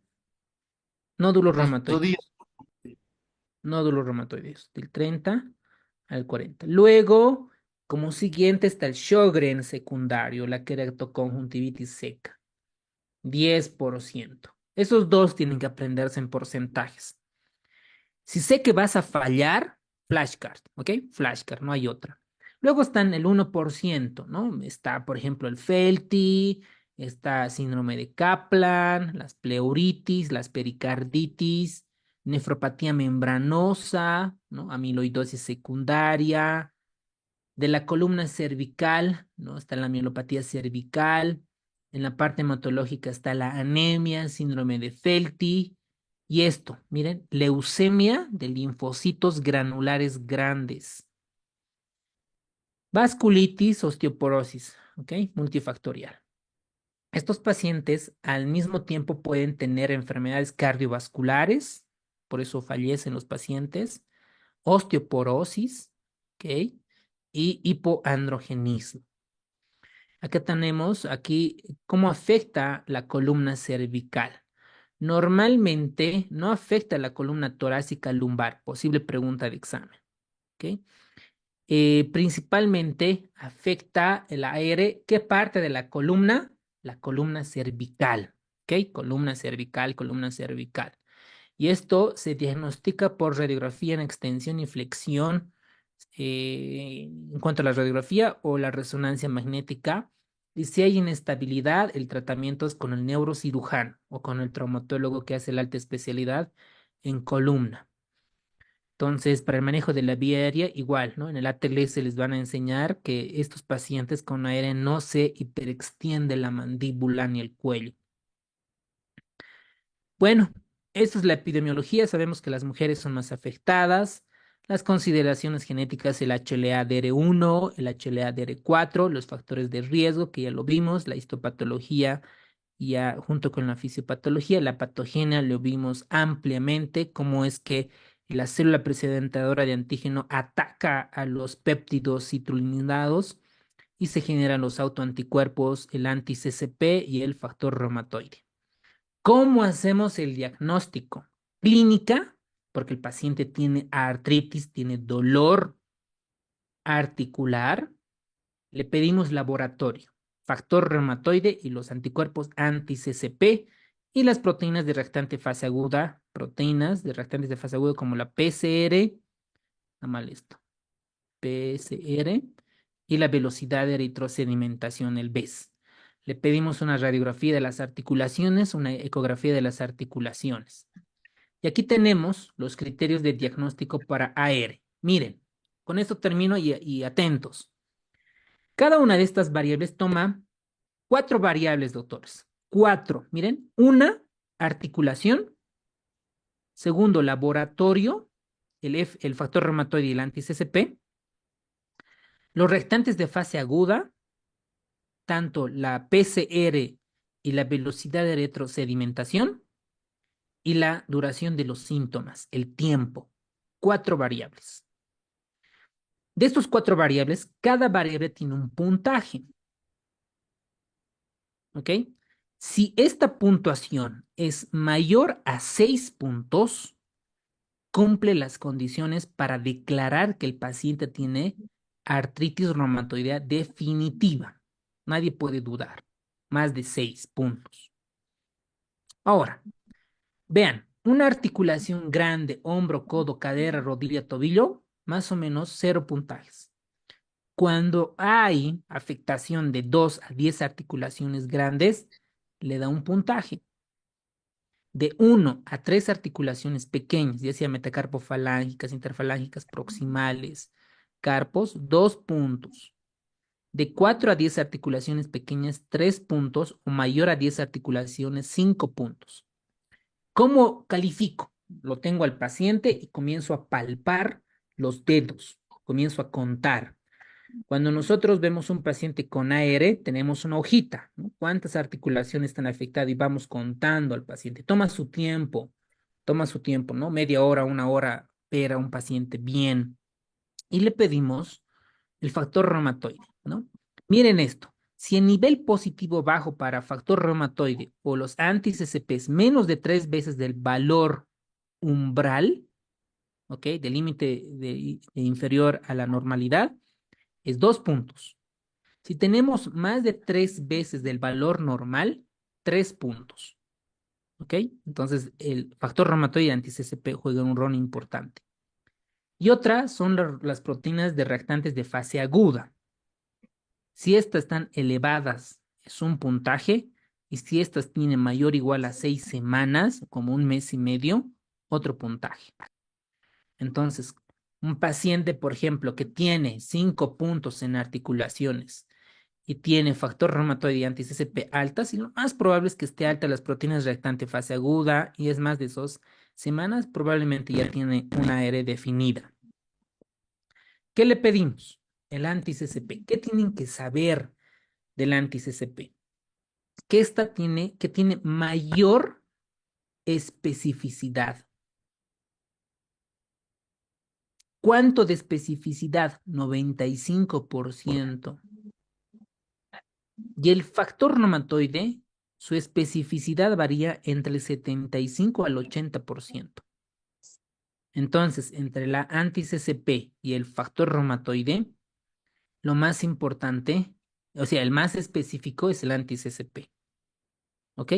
Nódulos Las reumatoideos, rodillas. nódulos reumatoideos, del 30 al 40. Luego, como siguiente está el Sjögren secundario, la queratoconjuntivitis seca, 10%. Esos dos tienen que aprenderse en porcentajes. Si sé que vas a fallar, flashcard, ¿ok? Flashcard, no hay otra. Luego están el 1%, ¿no? Está, por ejemplo, el FELTI, está síndrome de Kaplan, las pleuritis, las pericarditis, nefropatía membranosa, ¿no? Amiloidosis secundaria. De la columna cervical, ¿no? Está la mielopatía cervical. En la parte hematológica está la anemia, síndrome de Felty. Y esto, miren, leucemia de linfocitos granulares grandes. Vasculitis, osteoporosis, ¿ok? Multifactorial. Estos pacientes al mismo tiempo pueden tener enfermedades cardiovasculares, por eso fallecen los pacientes, osteoporosis, ¿ok? Y hipoandrogenismo. Acá tenemos aquí cómo afecta la columna cervical. Normalmente no afecta la columna torácica lumbar, posible pregunta de examen. ¿Ok? Principalmente afecta el aire. ¿Qué parte de la columna? La columna cervical. ¿Ok? Columna cervical, columna cervical. Y esto se diagnostica por radiografía en extensión y flexión en cuanto a la radiografía o la resonancia magnética. Y si hay inestabilidad, el tratamiento es con el neurocirujano o con el traumatólogo que hace la alta especialidad en columna. Entonces, para el manejo de la vía aérea, igual, ¿no? En el ATLS les van a enseñar que estos pacientes con aire no se hiperextiende la mandíbula ni el cuello. Bueno, esto es la epidemiología. Sabemos que las mujeres son más afectadas. Las consideraciones genéticas, el HLA-DR1, el HLA-DR4, los factores de riesgo, que ya lo vimos, la histopatología, ya junto con la fisiopatología, la patogenia lo vimos ampliamente, cómo es que la célula precedentadora de antígeno ataca a los péptidos citrulinidados y se generan los autoanticuerpos, el anti-CCP y el factor reumatoide. ¿Cómo hacemos el diagnóstico? Clínica, porque el paciente tiene artritis, tiene dolor articular. Le pedimos laboratorio, factor reumatoide y los anticuerpos anti-CCP y las proteínas de reactante fase aguda, proteínas de reactantes de fase aguda como la PCR, está mal esto, PCR y la velocidad de eritrosedimentación, el BES. Le pedimos una radiografía de las articulaciones, una ecografía de las articulaciones. Y aquí tenemos los criterios de diagnóstico para AR. Miren, con esto termino y atentos. Cada una de estas variables toma 4 variables, doctores. 4, miren. Una, articulación. Segundo, laboratorio, el factor reumatoide y el anti-CCP. Los reactantes de fase aguda, tanto la PCR y la velocidad de retrosedimentación y la duración de los síntomas, el tiempo. 4 variables. De estos 4 variables, cada variable tiene un puntaje. ¿Ok? Si esta puntuación es mayor a 6 puntos, cumple las condiciones para declarar que el paciente tiene artritis reumatoidea definitiva. Nadie puede dudar. Más de 6 puntos. Ahora, vean, una articulación grande, hombro, codo, cadera, rodilla, tobillo, más o menos 0 puntajes. Cuando hay afectación de 2 a 10 articulaciones grandes, le da un puntaje. De 1 a 3 articulaciones pequeñas, ya sea metacarpofalángicas, interfalángicas, proximales, carpos, 2 puntos. De 4 a 10 articulaciones pequeñas, 3 puntos, o mayor a 10 articulaciones, 5 puntos. ¿Cómo califico? Lo tengo al paciente y comienzo a palpar los dedos, comienzo a contar. Cuando nosotros vemos un paciente con AR, tenemos una hojita, ¿no? ¿Cuántas articulaciones están afectadas? Y vamos contando al paciente. Toma su tiempo, ¿no? Media hora, una hora, ver a un paciente bien. Y le pedimos el factor reumatoide, ¿no? Miren esto. Si el nivel positivo bajo para factor reumatoide o los anti-CCP es menos de 3 veces del valor umbral, ¿ok? Del límite de inferior a la normalidad, es 2 puntos. Si tenemos más de 3 veces del valor normal, 3 puntos. ¿Ok? Entonces, el factor reumatoide anti-CCP juega un rol importante. Y otra son las proteínas de reactantes de fase aguda. Si estas están elevadas, es un puntaje. Y si estas tienen mayor o igual a 6 semanas, como un mes y medio, otro puntaje. Entonces, un paciente, por ejemplo, que tiene 5 puntos en articulaciones y tiene factor reumatoide y anti-CCP altas, y lo más probable es que esté alta las proteínas reactante fase aguda, y es más de 2 semanas, probablemente ya tiene una AR definida. ¿Qué le pedimos? El anti-CCP. ¿Qué tienen que saber del anti-CCP? Que tiene mayor especificidad. ¿Cuánto de especificidad? 95%. Y el factor reumatoide, su especificidad varía entre el 75 al 80%. Entonces, entre la anti-CCP y el factor reumatoide, lo más importante, o sea, el más específico es el anti-CCP. ¿Ok?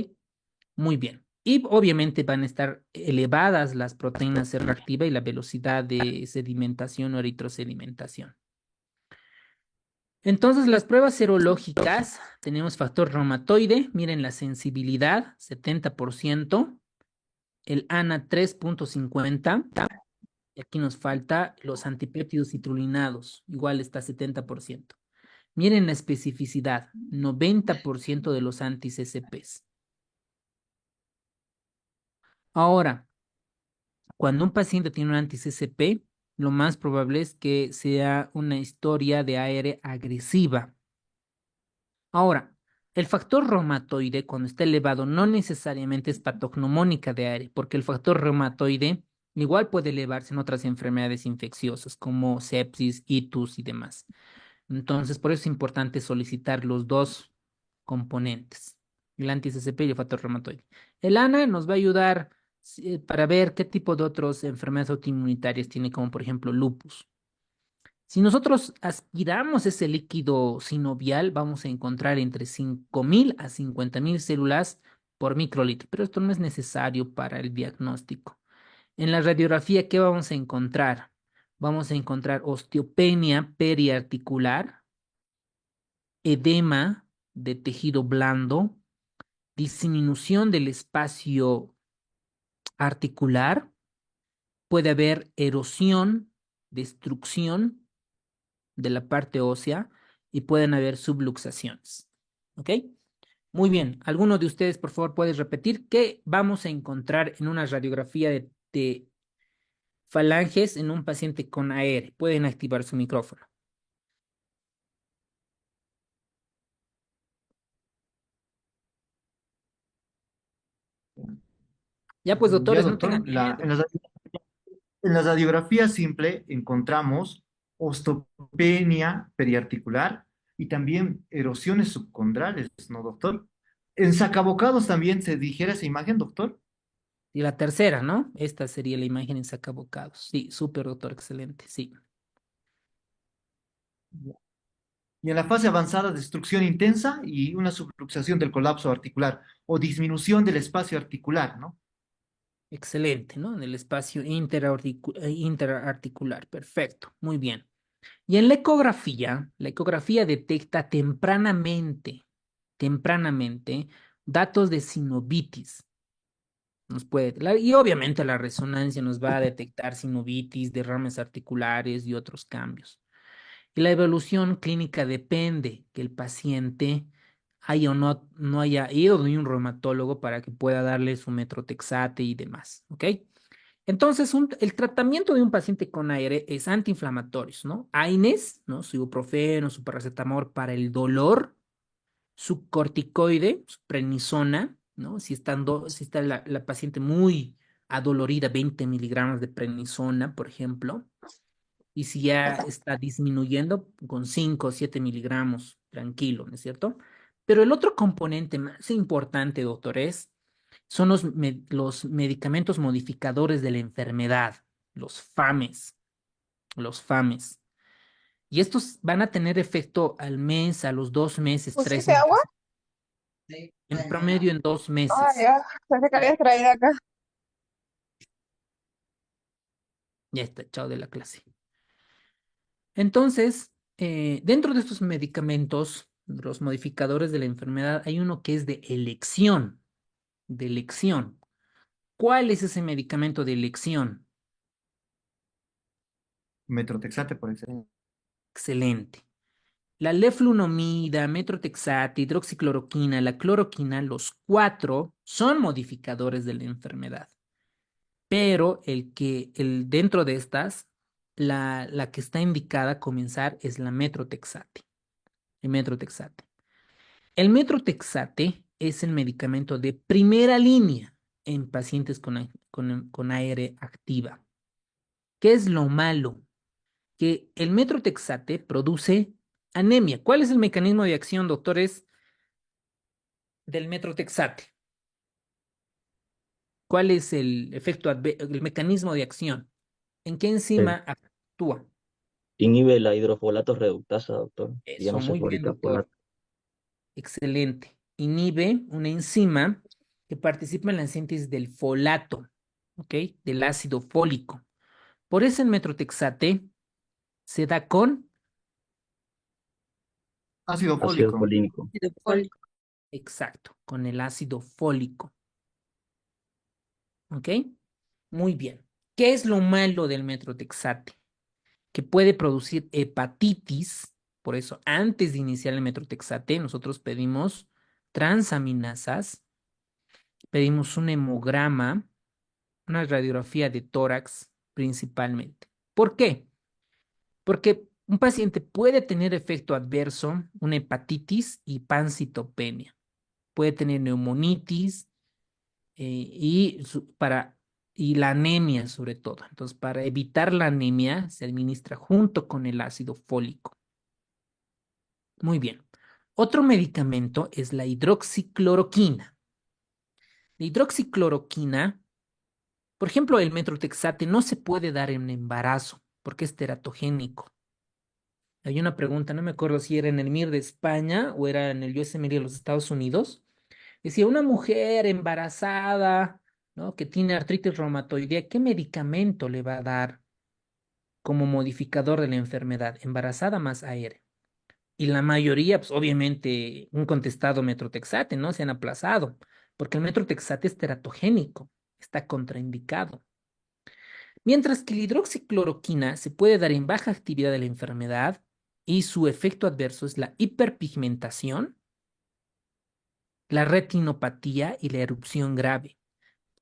Muy bien. Y obviamente van a estar elevadas las proteínas C reactiva y la velocidad de sedimentación o eritrosedimentación. Entonces, las pruebas serológicas, tenemos factor reumatoide, miren la sensibilidad, 70%, el ANA 3.50, y aquí nos falta los antipéptidos citrulinados, igual está 70%. Miren la especificidad, 90% de los anti-CCPs. Ahora, cuando un paciente tiene un anti-CCP, lo más probable es que sea una historia de AR agresiva. Ahora, el factor reumatoide, cuando está elevado, no necesariamente es patognomónica de AR, porque el factor reumatoide igual puede elevarse en otras enfermedades infecciosas, como sepsis, itus y demás. Entonces, por eso es importante solicitar los dos componentes, el anti-CCP y el factor reumatoide. El ANA nos va a ayudar para ver qué tipo de otras enfermedades autoinmunitarias tiene, como por ejemplo lupus. Si nosotros aspiramos ese líquido sinovial, vamos a encontrar entre 5.000 a 50.000 células por microlitro, pero esto no es necesario para el diagnóstico. En la radiografía, ¿qué vamos a encontrar? Vamos a encontrar osteopenia periarticular, edema de tejido blando, disminución del espacio articular, puede haber erosión, destrucción de la parte ósea y pueden haber subluxaciones. ¿Ok? Muy bien. ¿Alguno de ustedes, por favor, puede repetir qué vamos a encontrar en una radiografía de falanges en un paciente con AR? Pueden activar su micrófono. Ya pues, Ya, doctores, no tengan doctor, miedo. en la radiografía simple encontramos osteopenia periarticular y también erosiones subcondrales, ¿no, doctor? En sacabocados también se dijera esa imagen, doctor. Y la tercera, ¿no? Esta sería la imagen en sacabocados. Sí, súper, doctor, excelente. Sí. Y en la fase avanzada, destrucción intensa y una subluxación del colapso articular o disminución del espacio articular, ¿no? Excelente, ¿no? En el espacio interarticular. Perfecto, muy bien. Y en la ecografía detecta tempranamente, datos de sinovitis. Y obviamente la resonancia nos va a detectar sinovitis, derrames articulares y otros cambios. Y la evolución clínica depende que el paciente haya o no haya ido de un reumatólogo para que pueda darle su metrotexate y demás, ¿ok? Entonces, el tratamiento de un paciente con AR es antiinflamatorios, ¿no? AINES, ¿no? Su ibuprofeno, su paracetamol para el dolor, su corticoide, su prednisona, ¿no? Si está la paciente muy adolorida, 20 miligramos de prednisona, por ejemplo, y si ya está disminuyendo con 5 o 7 miligramos, tranquilo, ¿no es cierto? Pero el otro componente más importante, doctores, son los medicamentos modificadores de la enfermedad, los FAMES, los FAMES. Y estos van a tener efecto al mes, a los 2 meses, 3 meses, en promedio en 2 meses. Ya está, chao de la clase. Entonces, dentro de estos medicamentos, los modificadores de la enfermedad, hay uno que es de elección, de elección. ¿Cuál es ese medicamento de elección? Metrotexate, por ejemplo. Excelente. La leflunomida, metrotexate, hidroxicloroquina, la cloroquina, los cuatro son modificadores de la enfermedad. Pero dentro de estas, la que está indicada a comenzar es la metrotexate. El metrotexate. El metrotexate es el medicamento de primera línea en pacientes con AR activa. ¿Qué es lo malo? Que el metrotexate produce anemia. ¿Cuál es el mecanismo de acción, doctores, del metrotexate? ¿Cuál es el mecanismo de acción? ¿En qué Eh, enzima actúa? Inhibe la hidrofolato reductasa, doctor, y ya Eso, no se muy bien, fabrica doctor. folato. Excelente. Inhibe una enzima que participa en la síntesis del folato, ¿ok? Del ácido fólico. Por eso el metrotexate se da con, Ácido Ácido fólico. folínico. exacto, con el ácido fólico, ¿ok? Muy bien. ¿Qué es lo malo del metrotexate? Que puede producir hepatitis. Por eso, antes de iniciar el metrotexate, nosotros pedimos transaminasas, pedimos un hemograma, una radiografía de tórax principalmente. ¿Por qué? Porque un paciente puede tener efecto adverso, una hepatitis y pancitopenia. Puede tener neumonitis y la anemia sobre todo. Entonces, para evitar la anemia, se administra junto con el ácido fólico. Muy bien. Otro medicamento es la hidroxicloroquina. La hidroxicloroquina, por ejemplo, el metrotexate no se puede dar en embarazo porque es teratogénico. Hay una pregunta, no me acuerdo si era en el MIR de España o era en el USMLE de los Estados Unidos. Decía, una mujer embarazada, ¿no? Que tiene artritis reumatoidea, ¿qué medicamento le va a dar como modificador de la enfermedad? Embarazada más AR. Y la mayoría, pues obviamente, un contestado metrotexate, ¿no? Se han aplazado, porque el metrotexate es teratogénico, está contraindicado. Mientras que la hidroxicloroquina se puede dar en baja actividad de la enfermedad y su efecto adverso es la hiperpigmentación, la retinopatía y la erupción grave.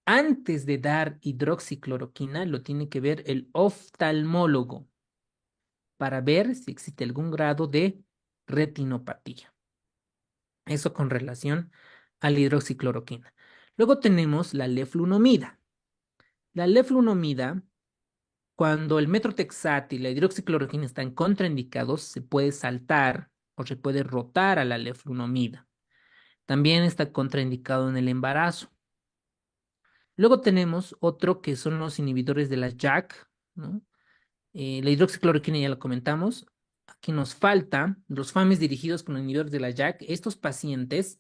Antes de dar hidroxicloroquina, lo tiene que ver el oftalmólogo para ver si existe algún grado de retinopatía. Eso con relación a la hidroxicloroquina. Luego tenemos la leflunomida. La leflunomida, cuando el metrotexate y la hidroxicloroquina están contraindicados, se puede saltar o se puede rotar a la leflunomida. También está contraindicado en el embarazo. Luego tenemos otro que son los inhibidores de la JAK, ¿no? La hidroxicloroquina ya lo comentamos. Aquí nos falta los FAMES dirigidos con inhibidores de la JAK. Estos pacientes,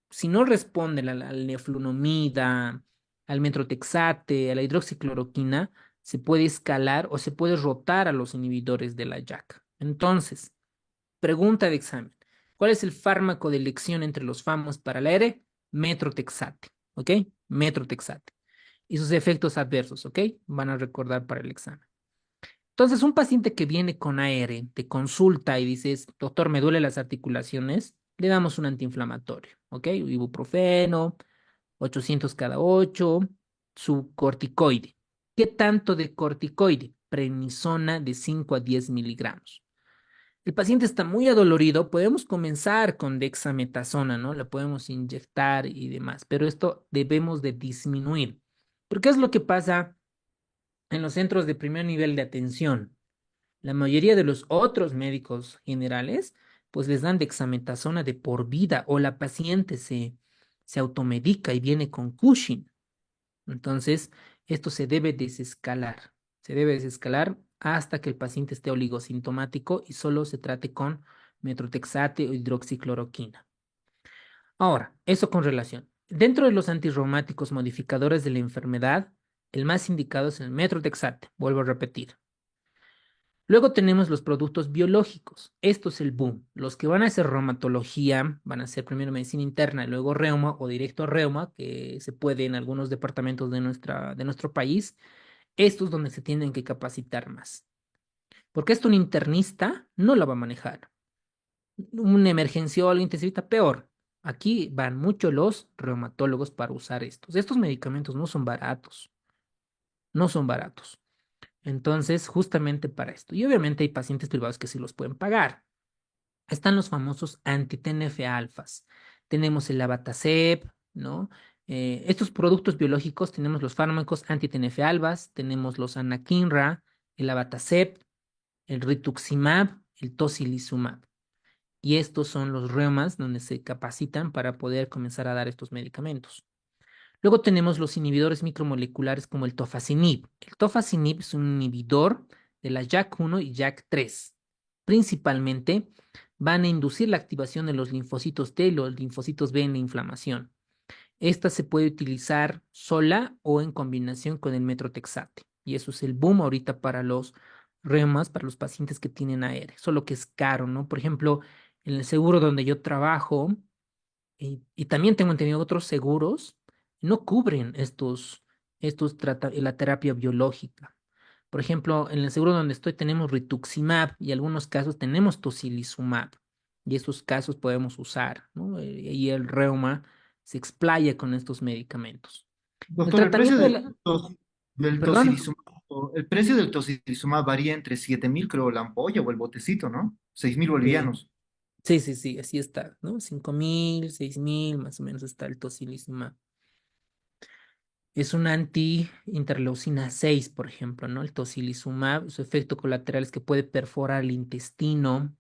si no responden a la leflunomida, al metrotexate, a la hidroxicloroquina, se puede escalar o se puede rotar a los inhibidores de la JAK. Entonces, pregunta de examen. ¿Cuál es el fármaco de elección entre los FAMOS para la ERE? Metrotexate, ¿ok? Metrotexate. Y sus efectos adversos, ¿ok? Van a recordar para el examen. Entonces, un paciente que viene con AR, te consulta y dices, doctor, me duele las articulaciones, le damos un antiinflamatorio, ¿ok? Ibuprofeno, 800 cada 8, su corticoide. ¿Qué tanto de corticoide? Prednisona de 5 a 10 miligramos. El paciente está muy adolorido, podemos comenzar con dexametasona, ¿no? La podemos inyectar y demás, pero esto debemos de disminuir. ¿Por qué es lo que pasa en los centros de primer nivel de atención? La mayoría de los otros médicos generales, pues les dan dexametasona de por vida o la paciente se automedica y viene con Cushing. Entonces, esto se debe desescalar. Se debe desescalar hasta que el paciente esté oligosintomático y solo se trate con metrotexate o hidroxicloroquina. Ahora, eso con relación. Dentro de los antirreumáticos modificadores de la enfermedad, el más indicado es el metrotexate. Vuelvo a repetir. Luego tenemos los productos biológicos. Esto es el boom. Los que van a hacer reumatología van a hacer primero medicina interna y luego reuma o directo a reuma, que se puede en algunos departamentos de nuestro país. Esto es donde se tienen que capacitar más. Porque esto un internista no lo va a manejar. Un emergenciólogo intensivista peor. Aquí van mucho los reumatólogos para usar estos. Estos medicamentos no son baratos. No son baratos. Entonces, justamente para esto. Y obviamente hay pacientes privados que sí los pueden pagar. Están los famosos anti-TNF-alfas. Tenemos el abatacept, ¿no? Estos productos biológicos, tenemos los fármacos anti-TNF-alfas, tenemos los anakinra, el abatacept, el rituximab, el tocilizumab. Y estos son los reumas donde se capacitan para poder comenzar a dar estos medicamentos. Luego tenemos los inhibidores micromoleculares como el tofacitinib. El tofacitinib es un inhibidor de la JAK1 y JAK3. Principalmente van a inducir la activación de los linfocitos T y los linfocitos B en la inflamación. Esta se puede utilizar sola o en combinación con el metrotexate. Y eso es el boom ahorita para los reumas, para los pacientes que tienen AR. Solo que es caro, ¿no? Por ejemplo, en el seguro donde yo trabajo, y también tengo entendido otros seguros, no cubren la terapia biológica. Por ejemplo, en el seguro donde estoy tenemos rituximab y en algunos casos tenemos tocilizumab. Y estos casos podemos usar, ¿no? Y el reuma se explaya con estos medicamentos. El Doctor, tratamiento de la... del Perdón. tocilizumab, el precio del tocilizumab varía entre 7.000, creo, la ampolla o el botecito, ¿no? 6.000 Sí, bolivianos. sí, sí, sí, así está, ¿no? 5.000, 6.000, más o menos está el tocilizumab. Es un anti-interleucina 6, por ejemplo, ¿no? El tocilizumab, su efecto colateral es que puede perforar el intestino,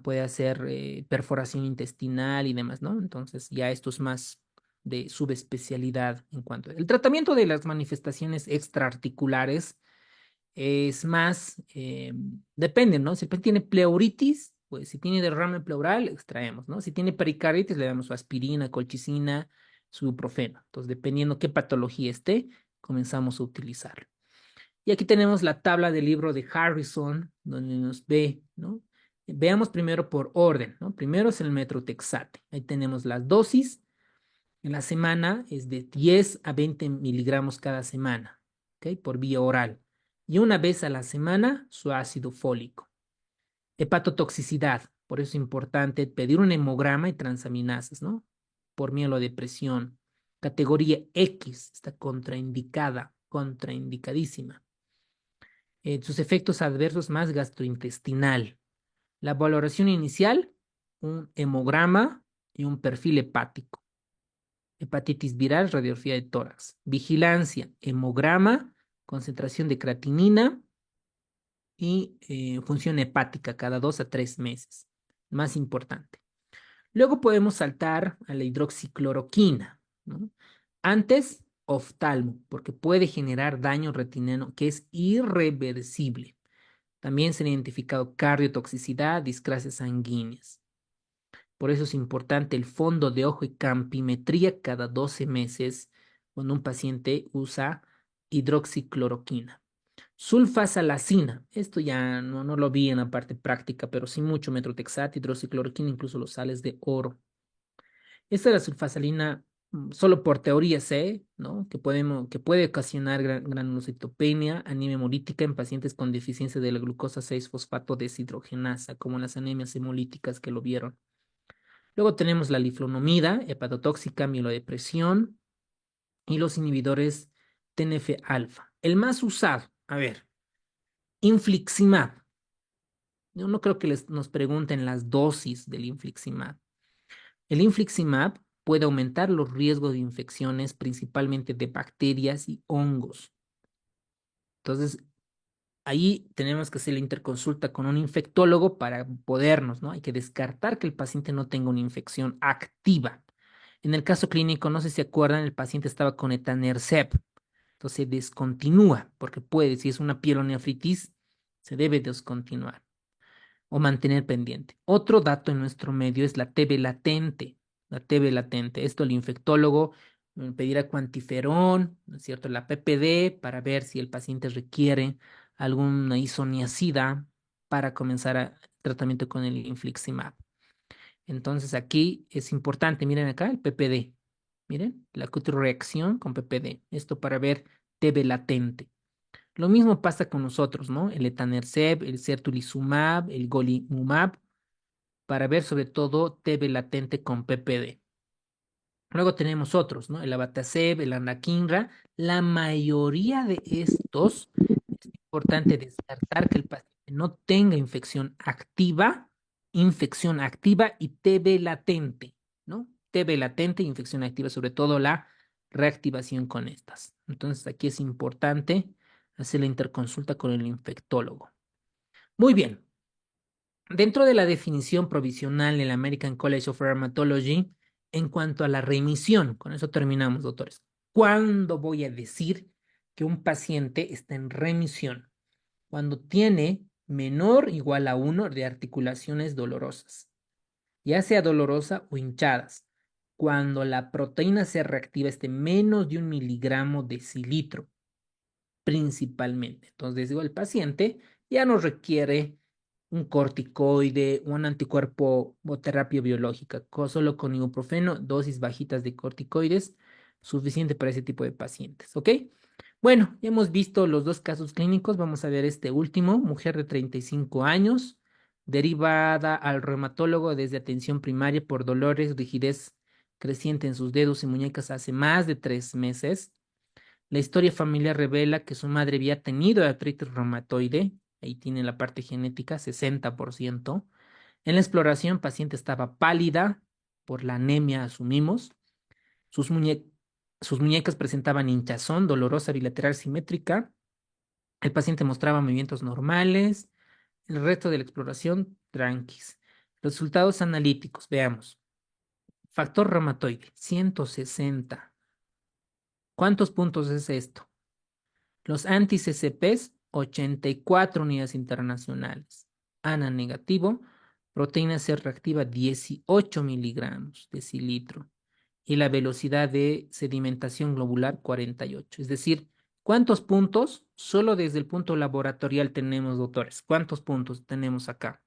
puede hacer perforación intestinal y demás, ¿no? Entonces ya esto es más de subespecialidad en cuanto al tratamiento de las manifestaciones extraarticulares es más, depende, ¿no? Si el paciente tiene pleuritis, pues si tiene derrame pleural, extraemos, ¿no? Si tiene pericarditis, le damos su aspirina, colchicina, su ibuprofeno. Entonces, dependiendo qué patología esté, comenzamos a utilizarlo. Y aquí tenemos la tabla del libro de Harrison, donde nos ve, ¿no? Veamos primero por orden, ¿no? Primero es el metrotexate. Ahí tenemos las dosis. En la semana es de 10 a 20 miligramos cada semana, ¿ok? Por vía oral. Y una vez a la semana, su ácido fólico. Hepatotoxicidad. Por eso es importante pedir un hemograma y transaminasas, ¿no? Por mielodepresión. Categoría X, está contraindicada, contraindicadísima. Sus efectos adversos más gastrointestinal. La valoración inicial, un hemograma y un perfil hepático. Hepatitis viral, radiografía de tórax. Vigilancia, hemograma, concentración de creatinina y función hepática cada 2 a 3 meses. Más importante. Luego podemos saltar a la hidroxicloroquina, ¿no? Antes, oftalmo, porque puede generar daño retineno que es irreversible. También se han identificado cardiotoxicidad, discrasias sanguíneas. Por eso es importante el fondo de ojo y campimetría cada 12 meses cuando un paciente usa hidroxicloroquina. Sulfasalacina, esto ya no lo vi en la parte práctica, pero sí mucho metrotexate, hidroxicloroquina, incluso los sales de oro. Esta es la sulfasalina, solo por teoría sé, ¿no? Que puede ocasionar granulocitopenia, anemia hemolítica en pacientes con deficiencia de la glucosa 6-fosfato deshidrogenasa, como las anemias hemolíticas que lo vieron. Luego tenemos la liflonomida, hepatotóxica, mielodepresión y los inhibidores TNF-alfa. El más usado, a ver, infliximab. Yo no creo que nos pregunten las dosis del infliximab. El infliximab puede aumentar los riesgos de infecciones, principalmente de bacterias y hongos. Entonces, ahí tenemos que hacer la interconsulta con un infectólogo para podernos, ¿no? Hay que descartar que el paciente no tenga una infección activa. En el caso clínico, no sé si se acuerdan, el paciente estaba con etanercept. Entonces se descontinúa, porque puede, si es una pielonefritis, se debe descontinuar o mantener pendiente. Otro dato en nuestro medio es la TB latente. La TB latente. Esto el infectólogo pedirá cuantiferón, ¿no es cierto? La PPD para ver si el paciente requiere alguna isoniazida para comenzar tratamiento con el infliximab. Entonces aquí es importante, miren acá el PPD. Miren, la reacción con PPD. Esto para ver TB latente. Lo mismo pasa con nosotros, ¿no? El etanercept, el certolizumab, el golimumab, para ver sobre todo TB latente con PPD. Luego tenemos otros, ¿no? El abatacept, el anakinra. La mayoría de estos, es importante descartar que el paciente no tenga infección activa y TB latente, ¿no? TB latente, infección activa, sobre todo la reactivación con estas. Entonces aquí es importante hacer la interconsulta con el infectólogo. Muy bien. Dentro de la definición provisional del American College of Rheumatology, en cuanto a la remisión, con eso terminamos, doctores. ¿Cuándo voy a decir que un paciente está en remisión? Cuando tiene menor o igual a 1 de articulaciones dolorosas, ya sea dolorosa o hinchadas. Cuando la proteína C reactiva esté menos de 1 miligramo decilitro, principalmente. Entonces, digo, el paciente ya no requiere un corticoide, un anticuerpo o terapia biológica, solo con ibuprofeno, dosis bajitas de corticoides, suficiente para ese tipo de pacientes, ¿ok? Bueno, ya hemos visto los dos casos clínicos, vamos a ver este último, mujer de 35 años, derivada al reumatólogo desde atención primaria por dolores, rigidez creciente en sus dedos y muñecas hace más de 3 meses. La historia familiar revela que su madre había tenido artritis reumatoide, ahí tiene la parte genética, 60%. En la exploración, paciente estaba pálida por la anemia, asumimos. Sus, sus muñecas presentaban hinchazón, dolorosa bilateral simétrica. El paciente mostraba movimientos normales. El resto de la exploración, tranquis. Resultados analíticos, veamos. Factor reumatoide, 160. ¿Cuántos puntos es esto? Los anti-CCPs, 84 unidades internacionales. ANA negativo, proteína C reactiva, 18 miligramos decilitro. Y la velocidad de sedimentación globular, 48. Es decir, ¿cuántos puntos? Solo desde el punto laboratorial tenemos, doctores. ¿Cuántos puntos tenemos acá?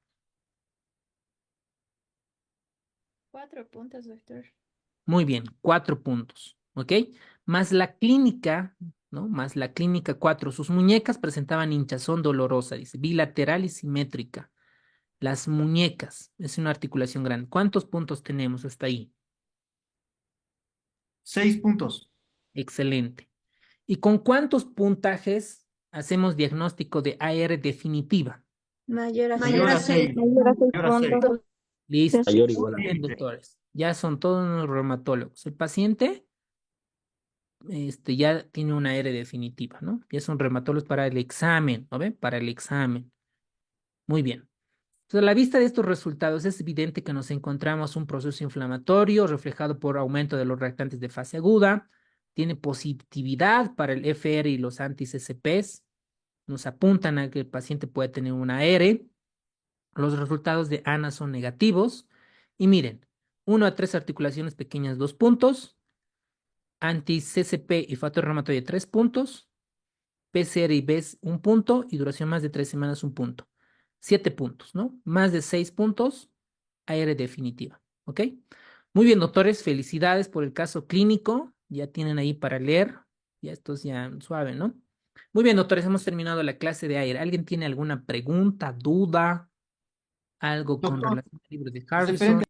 4 puntos, doctor. Muy bien, 4 puntos, ¿ok? Más la clínica, ¿no? Más la clínica 4. Sus muñecas presentaban hinchazón dolorosa, dice, bilateral y simétrica. Las muñecas, es una articulación grande. ¿Cuántos puntos tenemos hasta ahí? 6 puntos. Excelente. ¿Y con cuántos puntajes hacemos diagnóstico de AR definitiva? Mayor a Mayor a 6. Mayor a 6 Mayor a 6. puntos. Listo. Mayor o igual a Muy bien, doctores. Ya son todos unos reumatólogos. El paciente ya tiene una R definitiva, ¿no? Ya son reumatólogos para el examen, ¿no ven? Para el examen. Muy bien. Entonces, a la vista de estos resultados, es evidente que nos encontramos un proceso inflamatorio reflejado por aumento de los reactantes de fase aguda, tiene positividad para el FR y los anti-CCPs, nos apuntan a que el paciente puede tener una R, los resultados de ANA son negativos, y miren, 1 a 3 articulaciones pequeñas, 2 puntos, anti-CCP y factor reumatoide 3 puntos, PCR y BES 1 punto y duración más de 3 semanas 1 punto. 7 puntos, ¿no? Más de 6 puntos, AR definitiva, ¿ok? Muy bien, doctores, felicidades por el caso clínico. Ya tienen ahí para leer. Ya esto es ya suave, ¿no? Muy bien, doctores, hemos terminado la clase de AR. ¿Alguien tiene alguna pregunta, duda, algo con Doctor, relación al libro de es Harrison? referente